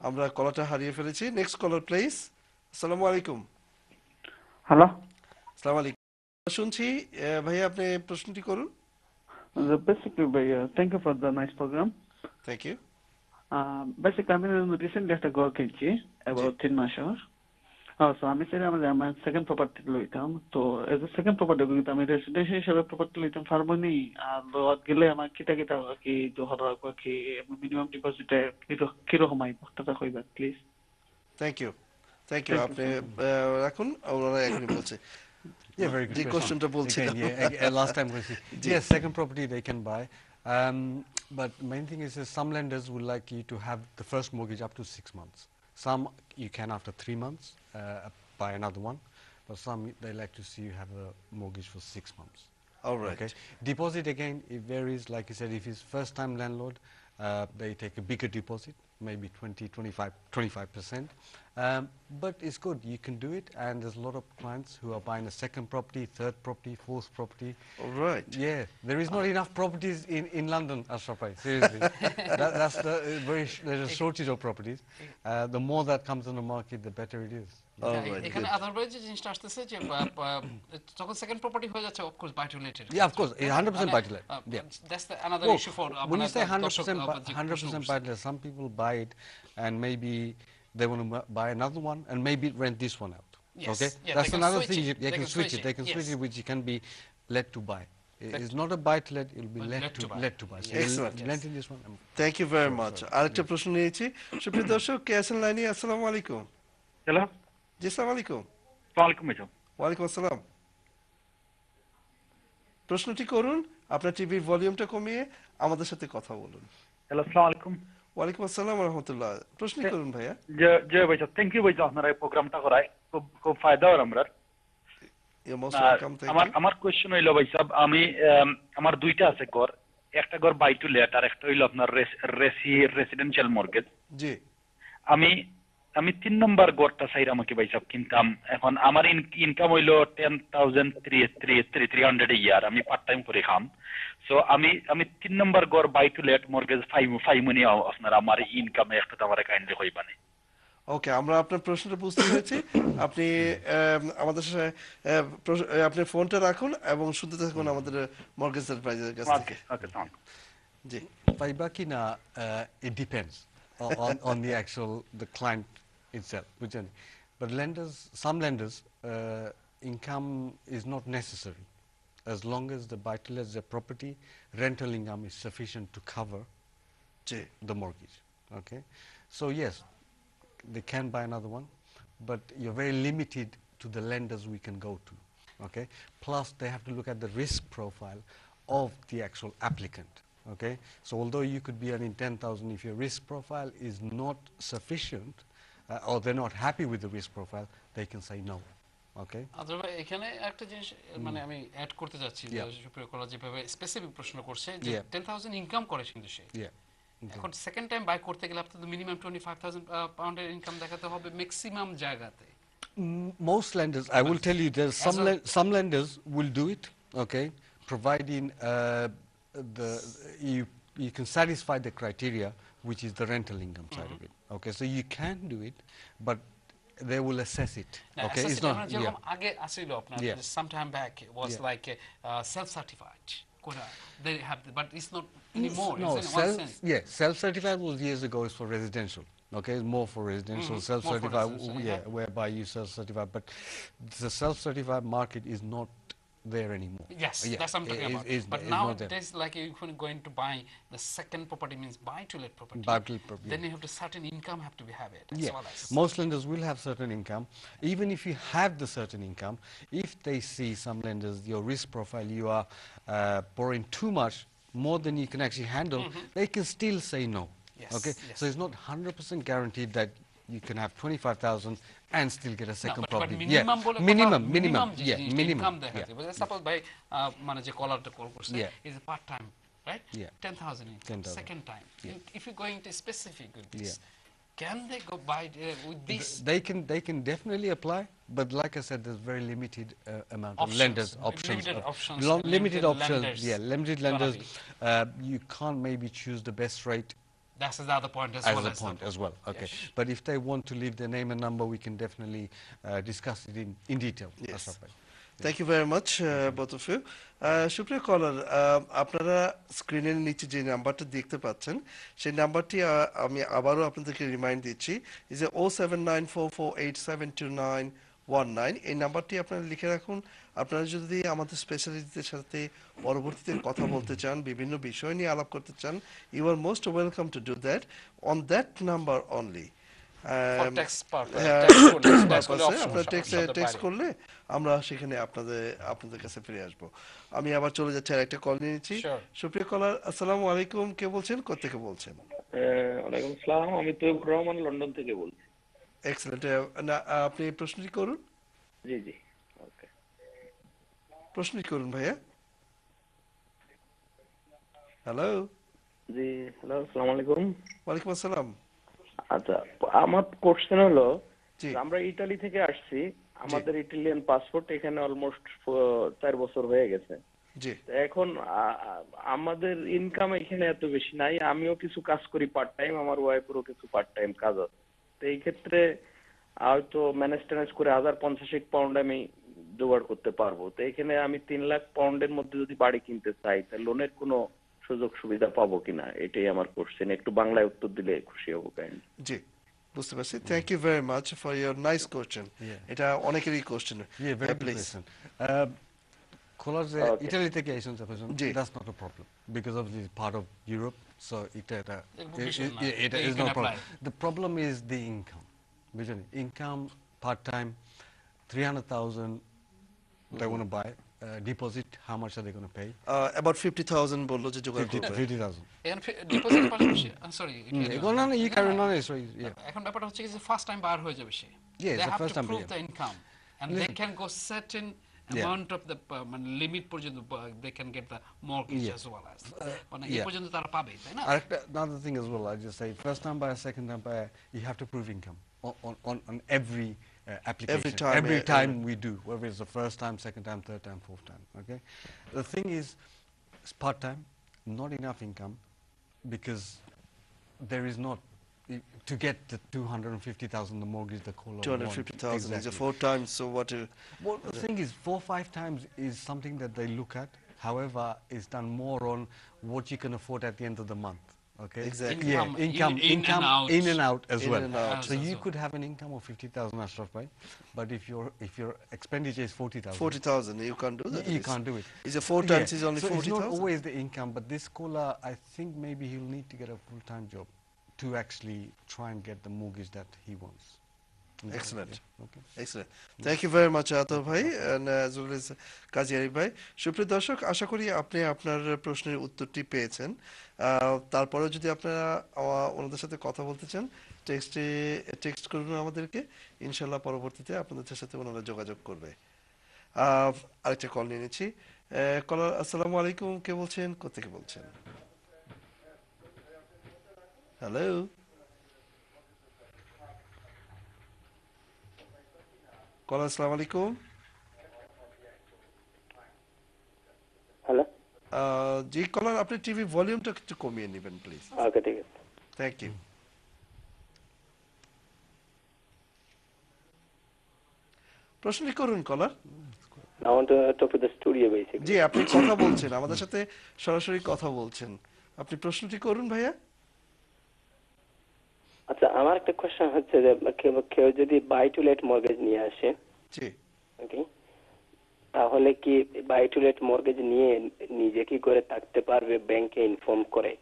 আমরা কলারটা হারিয়ে ফেলেছি। Next collar please. আসসালামু আলাইকুম। হ্যালো, আসসালামু আলাইকুম। শুনছি ভাইয়া, আপনি প্রশ্নটি করুন। basically thank you for the nice program. Thank you. Basically আমি রিসেন্টলি একটা ঘর কিনছি about 3 মাসের। সো আমি চাই আমার সেকেন্ড প্রপার্টি লইতাম, তো এজ এ সেকেন্ড প্রপার্টি কিন্তু আমি রেসিডেন্সিয়াল হিসেবে প্রপার্টি লইতাম পারবো নি? আর লোয়াত গেলে আমার কিটা কি জোহর রাখবো, কি মিনিমাম ডিপোজিটে কিরকম আইব টাকা কইবা প্লিজ। Thank you. আপনি রাখুন, ওনারা এখনই বলছে। Yeah, very good question. Last time, yes, second property they can buy. But main thing is some lenders would like you to have the first mortgage up to 6 months. Some you can after 3 months buy another one, but some they like to see you have a mortgage for 6 months. All right. Okay. Deposit again, it varies. Like you said, if it's first-time landlord, they take a bigger deposit, maybe 20, 25%. But it's good. You can do it, and there's a lot of clients who are buying a second property, third property, fourth property. All right. Yeah, there is not enough properties in London, Ashraf bhai, seriously. That's the there's a shortage of properties. The more that comes on the market, the better it is. এখানে আধার ভাই যে জিনিসটা আসতেছে যে যখন second property হয়ে যাচ্ছে of course buy to let Yeah, of course, 100% buy to let. Yeah. That's another issue for when you say 100% buy to let, some people buy it and maybe they want to buy another one and maybe rent this one out. Yes. Okay, Yeah, that's another thing. They can switch it. They can switch it, which can be let to buy. It's not a buy to let; it will be let to buy. So Excellent. renting this one. Thank you very much. আরেকটা প্রশ্ন নিয়েছি, সুপ্রিয় দর্শক, কে আছেন লাইনে? আসসালামু আলাইকুম। Hello, জি আসসালামু আলাইকুম। ওয়ালাইকুম আসসালাম। ওয়ালাইকুম আসসালাম। প্রশ্নটি করুন, আপনার টিভির ভলিউমটা কমিয়ে আমাদের সাথে কথা বলুন। হ্যালো, আসসালামু আলাইকুম। ওয়ালাইকুম আসসালাম ওয়া রাহমাতুল্লাহ। প্রশ্নটি করুন ভাইয়া। জয় ভাই, থ্যাংক ইউ ভাই, আপনারা এই প্রোগ্রামটা করায় খুব ফায়দা হয় আমরা। আমার কোয়েশ্চন হইলো ভাই সাহেব, আমি আমার দুইটা আছে ঘর, একটা ঘর বাই টু লেট আর একটা হইলো আপনার রেসিডেন্সিয়াল মর্গেজ। জি। আমি 3 নম্বর ঘরটা চাই আমাকে ভাই সাহেব কিনতাম। এখন আমার ইনকাম হইলো 10,300 a year, আমি পার্ট টাইম করে খাম। সো আমি 3 নম্বর ঘর বাই টু লেট মর্গেজ 5 মনি আপনার আমার ইনকামে একটা আমার কাইন্ডলি হইবানে। ওকে, আমরা আপনার প্রশ্নটা বুঝতে পেরেছি। আপনি আমাদের সাথে আপনি ফোনটা রাখুন এবং শুনতে থাকুন আমাদের মর্গেজ অ্যাডভাইজারের কাছ থেকে। ওকে, থ্যাংক ইউ। জি। পাইবা কিনা, it depends on the actual the client itself, বুঝছেন? But some lenders, income is not necessary as long as the buy-to-let the property rental income is sufficient to cover the mortgage. Okay, so yes, they can buy another one, but you're very limited to the lenders we can go to. Okay, plus they have to look at the risk profile of the actual applicant. Okay, so although you could be earning 10,000, if your risk profile is not sufficient or they're not happy with the risk profile, they can say no. Okay, আচ্ছা ভাই, এখানে একটা জিনিস মানে আমি add করতে যাচ্ছি, সুপ্রিয় কলার যেভাবে স্পেসিফিক প্রশ্ন করছে যে 10,000 ইনকাম করে কিন্তু সে, এখন সেকেন্ড টাইম বাই করতে গেলে আপনাদের মিনিমাম 25,000 পাউন্ডের ইনকাম দেখাতে হবে ম্যাক্সিমাম জায়গাতে। Most lenders, I will tell you, there's some lenders will do it. Okay, providing you can satisfy the criteria, which is the rental income side of it. Okay, so you can do it, but they will assess it. Okay, it's not. আগে আসিল আপনার some time back it was like self-certified. They have, but it's not anymore. No, self-certified was years ago. Is for residential. Okay, it's more for residential. Self-certified, whereby you self-certify, but the self-certified market is not there anymore. Yes, that's what I'm talking about. But nowadays, like if you're going to buy the second property, means buy to let property. Then you have the certain income have to be have it. As well as. Most lenders will have certain income. Even if you have the certain income, if they see some lenders, your risk profile, you are borrowing too much, more than you can actually handle, they can still say no. Yes, okay, so it's not 100% guaranteed that you can have 25,000 and still get a second property. Minimum. Minimum. Suppose by মানে যে কলারটা call করছে is a part time, right? 10,000 income second time. If you're going to specific with this, can they go buy with this? They can definitely apply, but like I said, there's very limited amount of lenders options. Limited options. Limited lenders. You can't maybe choose the best rate. That's the other point as well. Okay, but if they want to leave their name and number, we can definitely discuss it in detail. Yes. Thank you very much, both of you. সুপ্রিয় কলার, আপনারা স্ক্রিনের নিচে যে নাম্বারটা দেখতে পাচ্ছেন, সেই নাম্বারটি আমি আবারও আপনাদেরকে রিমাইন্ড দিচ্ছি, ইজ 07944872919। এই নাম্বারটি আপনারা লিখে রাখুন। আপনারা যদি আমাদের স্পেশালিস্টদের সাথে পরবর্তীতে কথা বলতে চান, বিভিন্ন বিষয় নিয়ে আলাপ করতে চান, you are most welcome to do that on that number only. আপনার টেক্সট করলে আমরা সেখানে আপনাদের কাছে ফিরে আসবো। আমি আবার চলে যাচ্ছি, আর একটা কল নিয়ে নিচ্ছি। সুপ্রিয় কলার, আসসালামু আলাইকুম, কে বলছেন, কোথা বলছেন? ওয়ালাইকুম আসসালাম, আমি তৈয়ব রহমান লন্ডন থেকে বলছি। এক্সেলেন্ট, আপনি প্রশ্নটি করুন। জি জি, ওকে, প্রশ্নটি করুন ভাইয়া। হ্যালো। জি হ্যালো, আসসালামু আলাইকুম। ওয়ালাইকুম আসসালাম। আচ্ছা, আমার কোশ্চেন হলো জি আমরা ইতালি থেকে আসছি, আমাদের ইটালিয়ান পাসপোর্ট এখানে অলমোস্ট 4 বছর হয়ে গেছে। জি তো এখন আমাদের ইনকাম এখানে এত বেশি নাই, আমিও কিছু কাজ করি পার্ট টাইম, আমার ওয়াইফেরও কিছু পার্ট টাইম কাজ আছে। তো এই ক্ষেত্রে হয়তো ম্যানেজ ট্যানেজ করে 1050 পাউন্ড আমি জোগাড় করতে পারবো। তো এখানে আমি 3 লাখ পাউন্ডের মধ্যে যদি বাড়ি কিনতে চাই, তাহলে লোনের কোনো সুযোগ সুবিধা পাবো কিনা, এটাই আমার কোশ্চেন। একটু বাংলায় উত্তর দিলে খুশি হবো কাইন্ড। জি বুঝতে পারছি। Thank you very much for your nice question. এটা অনেকেরই কোশ্চেন। very good question. খোলার যে ইটালি থেকে আইসেন সাপোজন, that's not a problem because of this part of Europe, so এটা is no problem. The problem is the income. বুঝলেন, income part time 300,000 they want to buy. Deposit, how much are they going to pay? About 50,000 বললো যে জোগাড় করবে। 50,000. Deposit পাশাপাশি sorry এখন ব্যাপারটা হচ্ছে যে ফার্স্ট টাইম বার হয়ে যাবে সে। Yes, they the have first to time prove buyer. the income and they can go certain amount of the মানে লিমিট পর্যন্ত they can get the mortgage as well as মানে এই পর্যন্ত তারা পাবে, তাই না? Another thing as well, I just say first time buyer, second time buyer, you have to prove income on every application. Every time we do, whether it's the first time, second time, third time, fourth time. Okay, the thing is, it's part time, not enough income, because there is not to get the 250,000 the mortgage the caller 250,000 is a 4 times. So what? Well, the thing is, 4-5 times is something that they look at. However, it's done more on what you can afford at the end of the month. Okay. Exactly. Income in and out as well. So you could have an income of 50,000 Ashraf, right? But if your expenditure is 40,000, you can't do that. You can't do it. Is a 4 times is only 40,000. So it's not always the income, but this caller, I think maybe he'll need to get a full-time job to actually try and get the mortgage that he wants. Excellent. Okay. Excellent. Thank you very much, Athur bhai, and as well as Kazi Arif bhai. সুপ্রিয় দর্শক, আশা করি আপনি আপনার প্রশ্নের উত্তরটি পেয়েছেন। তারপরেও যদি আপনারা ওনাদের সাথে কথা বলতে চান, টেক্সট করুন আমাদেরকে, ইনশাল্লাহ পরবর্তীতে আপনাদের সাথে ওনারা যোগাযোগ করবে। আরেকটা কল নিয়ে নিচ্ছি। কলার, আসসালামু আলাইকুম, কে বলছেন, কোথেকে বলছেন? হ্যালো। কলার, আসসালামু আলাইকুম। হ্যালো। জি কলার, আপনি টিভি ভলিউমটা একটু কমিয়ে নেবেন প্লিজ। ওকে, ঠিক আছে। Thank you. প্রশ্নটি করুন কলার। I want to talk to the studio basically. জি, আপনি কথা বলছেন, আমাদের সাথে সরাসরি কথা বলছেন, আপনি প্রশ্নটি করুন ভাইয়া। আচ্ছা, আমার একটা কোশ্চেন হচ্ছে যে কেউ যদি বাই টু লেট মর্গেজ নিয়ে আসে, জি ওকে, তাহলে কি বাই টু লেট মর্গেজ নিয়ে নিজে কি করে থাকতে পারবে ব্যাংকে ইনফর্ম করে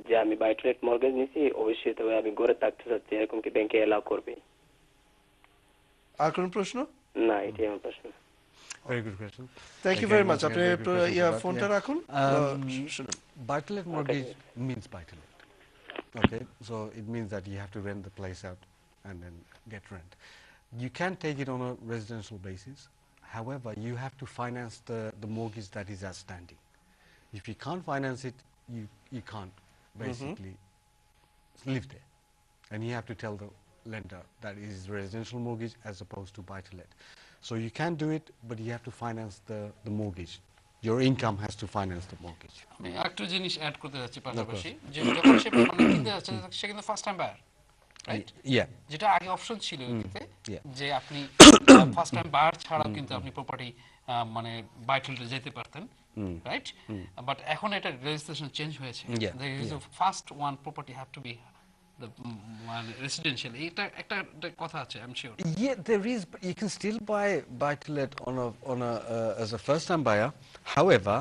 যে আমি বাই টু লেট মর্গেজ নিছি, অবশ্যই তবে আমি ঘরে থাকতে চাচ্ছি, এরকম কি ব্যাংকে এলাও করবে? আর কোন প্রশ্ন? না, এটাই আমার প্রশ্ন। Very good question. Thank you very much. আপনি ফোনটা রাখুন। Buy to let mortgage means buy to let. Okay, so it means that you have to rent the place out and then get rent. You can take it on a residential basis. However, you have to finance the mortgage that is outstanding. If you can't finance it, you can't basically live there, and you have to tell the lender that it is residential mortgage as opposed to buy to let. So you can do it, but you have to finance the mortgage. Your income has to finance the mortgage. আমি আরেকটা জিনিস add করতে যাচ্ছি পাশাপাশি, যে যখন সে মানে কিনতে যাচ্ছে সে কিন্তু ফার্স্ট টাইম বায়ার, রাইট? যেটা আগে অপশন ছিল এতে যে আপনি ফার্স্ট টাইম বায়ার ছাড়াও কিন্তু আপনি প্রপার্টি মানে বাই টু লেটে যেতে পারতেন, রাইট? বাট এখন এটা রেজিস্ট্রেশন চেঞ্জ হয়েছে, first one property have to be the residential. এটা একটা কথা আছে, I'm sure. Yeah, there is, but you can still buy to let on a as a first time buyer. However,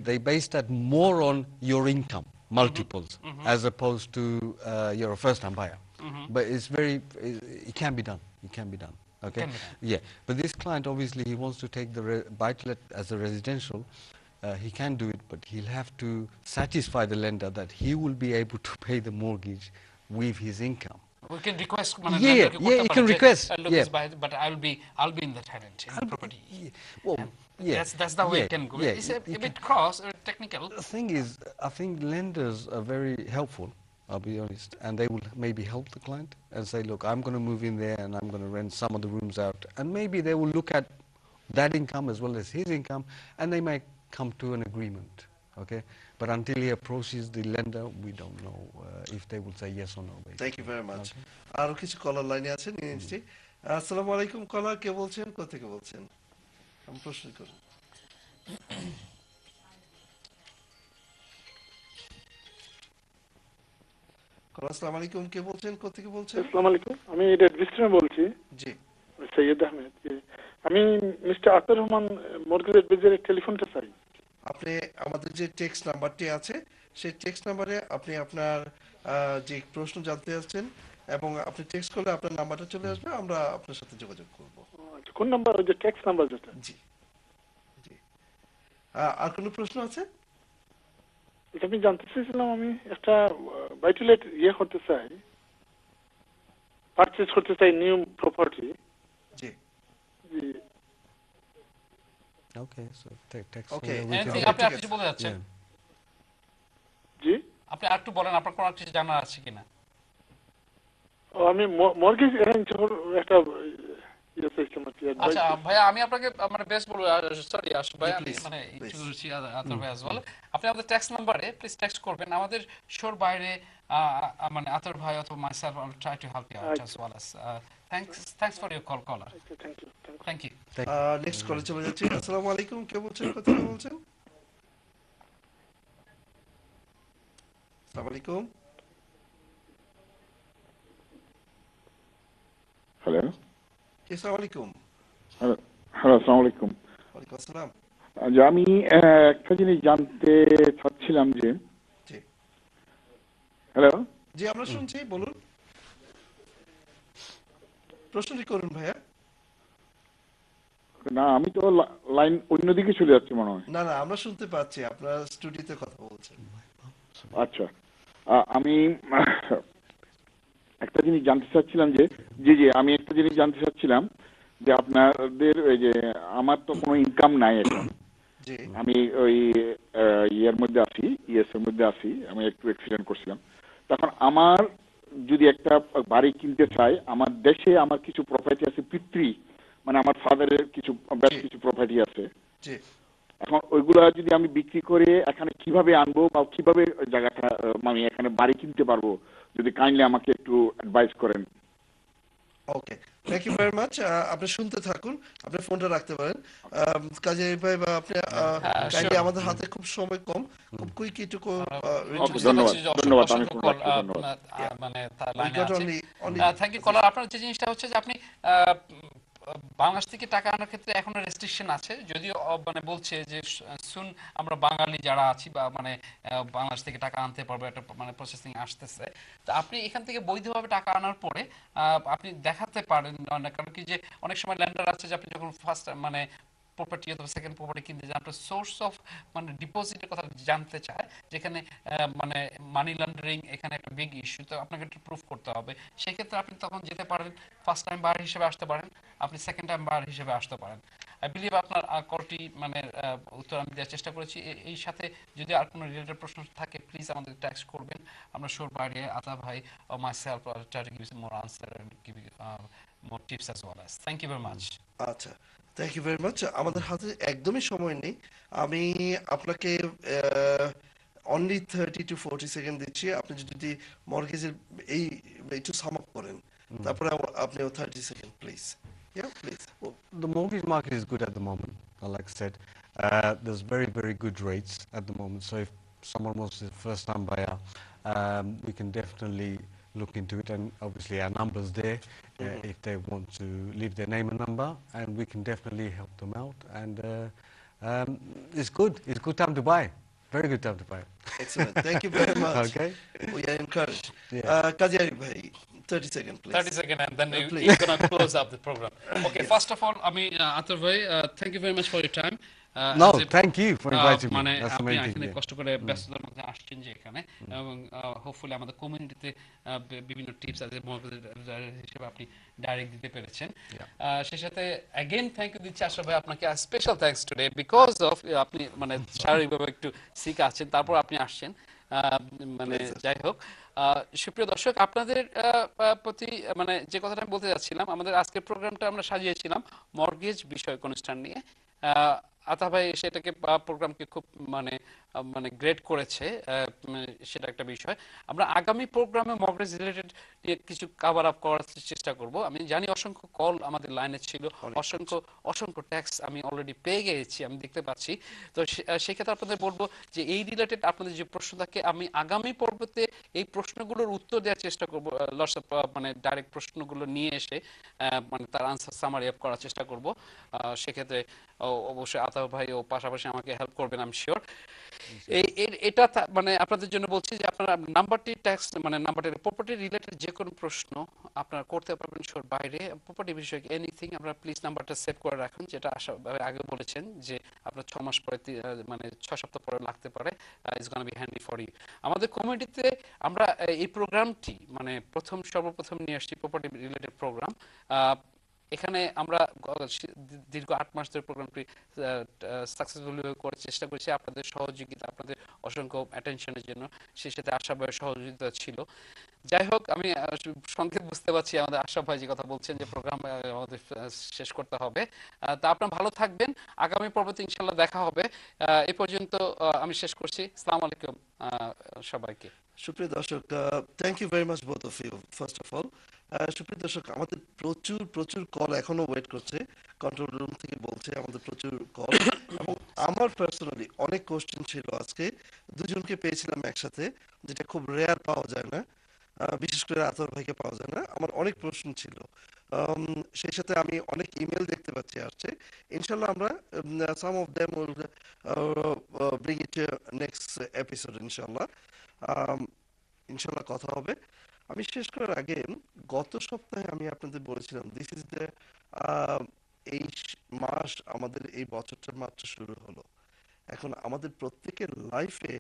they base that more on your income multiples as opposed to you're a first time buyer. But it's it can be done. It can be done. Okay. Yeah, but this client obviously he wants to take the buy to let as a residential. He can do it, but he'll have to satisfy the lender that he will be able to pay the mortgage with his income. We can request. You can request. But I'll be in the tenant in the property. Well, That's the way it can go. It's a bit cross or technical. The thing is, I think lenders are very helpful, I'll be honest, and they will maybe help the client and say, look, I'm going to move in there and I'm going to rent some of the rooms out. And maybe they will look at that income as well as his income, and they might come to an agreement, okay? But until he approaches the lender, we don't know if they will say yes or no. Basically. Thank you very much. Aru kichu caller line আছে নিয়ে নিচ্ছি। আসসালামু আলাইকুম caller, কে বলছেন, কোথা থেকে বলছেন? আমি প্রশ্ন করব। caller, আসসালামু আলাইকুম, কে বলছেন, কোথা থেকে বলছেন? আসসালামু আলাইকুম, আমি রেড বিস্ট্রিমে বলছি। জি, সৈয়দ আহমেদ। আমি মিস্টার আতর রহমান মর্গেজ অ্যাডভাইজারের টেলিফোনটা চাই। আপনি আমাদের যে টেক্সট নাম্বারটি আছে সেই টেক্সট নাম্বারে আপনি আপনার যে প্রশ্ন জানতে যাচ্ছেন এবং আপনি টেক্সট করলে আপনার নাম্বারটা চলে আসবে, আমরা আপনার সাথে যোগাযোগ করব। কোন নাম্বার? ওই যে টেক্সট নাম্বার যেটা। জি জি। আর কোনো প্রশ্ন আছে? এটা আমি জানতে চাইছিলাম, আমি একটা বাই টু লেট করতে চাই, পারচেজ করতে চাই নিউ প্রপার্টি। জি জি। ওকে, সো টেক্সট। ওকে, আপনি কিছু বলতে যাচ্ছেন? জি, আপনি আরেকটু বলেন, আপনার কোনো কিছু জানার আছে কিনা? আমি মর্গেজ অ্যারেঞ্জ একটা আচ্ছা ভাইয়া, আমি আপনাকে মানে বেস্ট বলবো, সরি আশরাফ ভাই, আমি মানে একটু আতর ভাই as well, আপনি আমাদের টেক্সট নাম্বারে প্লিজ টেক্সট করবেন। আমাদের শোর বাইরে মানে আতর ভাই অথবা myself will try to help you out as well as thanks for your call caller. Thank you. Next কলে চলে যাচ্ছি। আসসালামু আলাইকুম, কে বলছেন, কোথা থেকে বলছেন? আসসালামু আলাইকুম। হ্যালো, আসসালামু আলাইকুম। হ্যালো, আসসালামু আলাইকুম। ওয়ালাইকুম আসসালাম। যে আমি একটা জিনিস জানতে চাচ্ছিলাম যে, জি হ্যালো, জি আমরা শুনছি, বলুন, প্রশ্নটি করুন ভাইয়া। না আমি তো লাইন অন্যদিকে চলে যাচ্ছে মনে হয়। না না, আমরা শুনতে পাচ্ছি, আপনার স্টুডিওতে কথা বলছেন। আচ্ছা, আমি একটা জিনিস জানতে চাচ্ছিলাম যে, জি জি আমি একটা জিনিস জানতে চাচ্ছিলাম যে আপনাদের ওই যে আমার তো কোনো ইনকাম নাই এখন, আমি ওই ইয়ের মধ্যে আছি, ইএস এর মধ্যে আছি, আমি একটু অ্যাক্সিডেন্ট করছিলাম। তখন আমার যদি একটা বাড়ি কিনতে চাই, আমার দেশে আমার কিছু প্রপার্টি আছে, পিতৃ মানে আমার ফাদারের কিছু বেশ কিছু প্রপার্টি আছে, এখন ওইগুলা যদি আমি বিক্রি করে এখানে কিভাবে আনবো বা কিভাবে জায়গাটা আমি এখানে বাড়ি কিনতে পারবো, যদি কাইন্ডলি আমাকে একটু অ্যাডভাইস করেন। ওকে, থ্যাংক ইউ ভেরি মাচ। আপনি শুনতে থাকুন, আপনি ফোনটা রাখতে পারেন। কাজী আরিফ ভাই, বা আপনি কাইন্ডলি, আমাদের হাতে খুব সময় কম, খুব কুইক একটু ধন্যবাদ। মানে থ্যাংক ইউ কলার। আপনার যে জিনিসটা হচ্ছে যে আপনি বাংলাদেশ থেকে টাকা আনার ক্ষেত্রে এখনো রেস্ট্রিকশন আছে, যদিও মানে বলছে যে সুন আমরা বাঙালি যারা আছি বা মানে বাংলাদেশ থেকে টাকা আনতে পারবো, একটা মানে প্রসেসিং আসতেছে। তো আপনি এখান থেকে বৈধভাবে টাকা আনার পরে আপনি দেখাতে পারেন, কারণ কি যে অনেক সময় ল্যান্ডার আছে যে আপনি যখন ফার্স্ট মানে প্রপার্টি অথবা সেকেন্ড প্রপার্টি কিনতে যান, আপনার সোর্স অফ মানে ডিপোজিটের কথা জানতে চায়, যেখানে মানে মানি লন্ডারিং এখানে একটা বিগ ইস্যু, তো আপনাকে একটু প্রুফ করতে হবে। সেক্ষেত্রে আপনি তখন যেতে পারেন, ফার্স্ট টাইম বায়ার হিসেবে আসতে পারেন, আপনি সেকেন্ড টাইম বায়ার হিসেবে আসতে পারেন। আই বিলিভ আপনার কলটি মানে উত্তর আমি দেওয়ার চেষ্টা করেছি। এই সাথে যদি আর কোনো রিলেটেড প্রশ্ন থাকে প্লিজ আমাদের টেক্সট করবেন, আমরা শোর বাইরে আতা ভাই ও myself try to give you more answer and give you more tips as well as. Thank you very much. আচ্ছা, থ্যাংক ইউ ভেরি মাচ। আমাদের হাতে একদমই সময় নেই, আমি আপনাকে অনলি 30 to 40 সেকেন্ড দিচ্ছি। আপনি যদি মর্গেজের এই একটু সাম আপ করেন, তারপরে আপনি 30 second please. Yeah, please. Well, the mortgage market is good at the moment, like I said. There's very, very good rates at the moment. So if someone wants to first-time buyer, we can definitely look into it. And obviously our number's there if they want to leave their name and number, and we can definitely help them out. And it's good. It's a good time to buy. Very good time to buy. Excellent. Thank you very much. Okay. We are encouraged. Kazi Arif bhai, 30 seconds, please. 30 seconds, and then we're going to close up the program. Okay, first of all, Athur bhai, thank you very much for your time. No, as a- thank you for inviting me. মানে That's the আপনি main thing, এখানে yeah. কষ্ট করে ব্যস্ততার মধ্যে আসছেন যে এখানে এবং হোপফুলি আমাদের কমিউনিটিতে বিভিন্ন টিপস আছে হিসেবে আপনি ডাইরেক্ট দিতে পেরেছেন। সেই সাথে অ্যাগেন থ্যাংক ইউ দিচ্ছি আশরাফ ভাই আপনাকে, special thanks today because of আপনি মানে শারীরিকভাবে একটু সিক আছেন, তারপর আপনি আসছেন। মানে যাই হোক, সুপ্রিয় দর্শক, আপনাদের প্রতি মানে যে কথাটা আমি বলতে যাচ্ছিলাম, আমাদের আজকের প্রোগ্রামটা আমরা সাজিয়েছিলাম মর্গেজ বিষয়ক অনুষ্ঠান নিয়ে। আতা ভাই সেটাকে প্রোগ্রামকে খুব মানে মানে গ্রেড করেছে, সেটা একটা বিষয়। আমরা আগামী প্রোগ্রামে মর্গেজ রিলেটেড নিয়ে কিছু কভার আপ করার চেষ্টা করব। আমি জানি অসংখ্য কল আমাদের লাইনে ছিল, অসংখ্য ট্যাক্স আমি অলরেডি পেয়ে গেছি, আমি দেখতে পাচ্ছি। তো সেক্ষেত্রে আপনাদের বলবো যে এই রিলেটেড আপনাদের যে প্রশ্ন থাকে, আমি আগামী পর্বতে এই প্রশ্নগুলোর উত্তর দেওয়ার চেষ্টা করবো, মানে ডাইরেক্ট প্রশ্নগুলো নিয়ে এসে মানে তার আনসার সামারি আপ করার চেষ্টা করব। সেক্ষেত্রে অবশ্যই আতাউর ভাই ও পাশাপাশি আমাকে হেল্প করবেন আই এম শিওর। এটা মানে আপনাদের জন্য বলছি যে আপনারা নাম্বারটি ট্যাক্স মানে নাম্বারটি প্রপার্টি রিলেটেড যে কোনো প্রশ্ন আপনারা করতে পারবেন শিওর, বাইরে প্রপার্টি বিষয়ক এনিথিং আপনারা প্লিজ নাম্বারটা সেভ করে রাখুন, যেটা আগে বলেছেন যে আপনার 6 মাস পরে মানে 6 সপ্তাহ পরে লাগতে পারে, it's gonna be handy for you. আমাদের কমিউনিটিতে আমরা এই প্রোগ্রামটি মানে সর্বপ্রথম নিয়ে আসছি প্রপার্টি রিলেটেড প্রোগ্রাম। এখানে আমরা দীর্ঘ 8 মাস ধরে প্রোগ্রামটি সাকসেসফুলি করার চেষ্টা করেছি আপনাদের সহযোগিতা, আপনাদের অসংখ্য অ্যাটেনশনের জন্য, সেই সাথে আশরাফ ভাইয়ের সহযোগিতা ছিল। যাই হোক, আমি সংক্ষেপ বুঝতে পারছি আমাদের আশরাফ ভাই যে কথা বলছেন যে প্রোগ্রাম আমাদের শেষ করতে হবে। তা আপনারা ভালো থাকবেন, আগামী পর্বতে ইনশাল্লাহ দেখা হবে। এ পর্যন্ত আমি শেষ করছি। আসসালামু আলাইকুম সবাইকে। সুপ্রিয় দর্শক, thank you very much both of you first of all. সুপ্রিয় দর্শক, আমাদের প্রচুর কল এখনো ওয়েট করছে, কন্ট্রোল রুম থেকে বলছে আমাদের প্রচুর কল, এবং আমার পার্সোনালি অনেক কোশ্চেন ছিল আজকে, দুজনকে পেয়েছিলাম একসাথে, যেটা খুব রেয়ার পাওয়া যায় না, বিশেষ করে আতর ভাইকে পাওয়া যায় না। আমার অনেক প্রশ্ন ছিল, সেই সাথে আমি অনেক ইমেল দেখতে পাচ্ছি আসছে। ইনশাল্লাহ আমরা some of them will bring it next episode ইনশাল্লাহ। ইনশাল্লাহ কথা হবে। আমি শেষ করার আগে গত সপ্তাহে আমি আপনাদের বলেছিলাম দিস ইজ দ্য এই মাস, আমাদের এই বছরটা মাত্র শুরু হলো। এখন আমাদের প্রত্যেকের লাইফে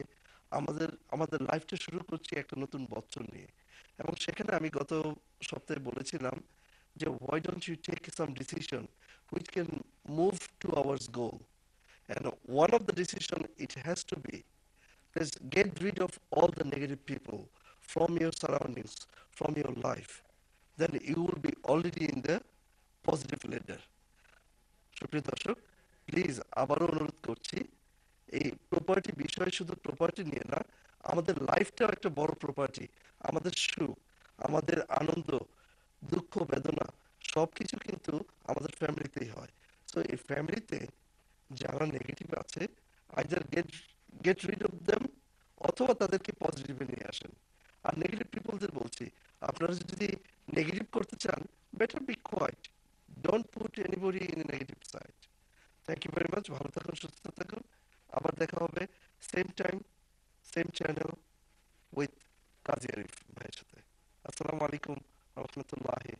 আমাদের লাইফটা শুরু করছি একটা নতুন বছর নিয়ে, এবং সেখানে আমি গত সপ্তাহে বলেছিলাম যে why don't you take some decision which can move towards goal, and one of the decision it has to be, let's get rid of all the negative people from your surroundings, from your life, then you will be already in the positive ladder. সুপ্রিয় দর্শক, please আবারও অনুরোধ করছি, এই property বিষয় শুধু property নিয়ে না, আমাদের লাইফটাও একটা বড় প্রপার্টি। আমাদের সুখ, আমাদের আনন্দ, দুঃখ, বেদনা সবকিছু কিন্তু আমাদের ফ্যামিলিতেই হয়। সো এই ফ্যামিলিতে যারা নেগেটিভ আছে, either get rid of them, অথবা তাদেরকে পজিটিভে নিয়ে আসেন। আর নেগেটিভ পিপলদের বলছি, আপনারা যদি নেগেটিভ করতে চান, better be quiet, don't put anybody in negative side. Thank you very much, ভালো থাকুন, সুস্থ থাকুন। আবার দেখা হবে same time same channel with Kazi Arif ভাইয়ের সাথে। আসসালামু আলাইকুম রহমতুল্লাহি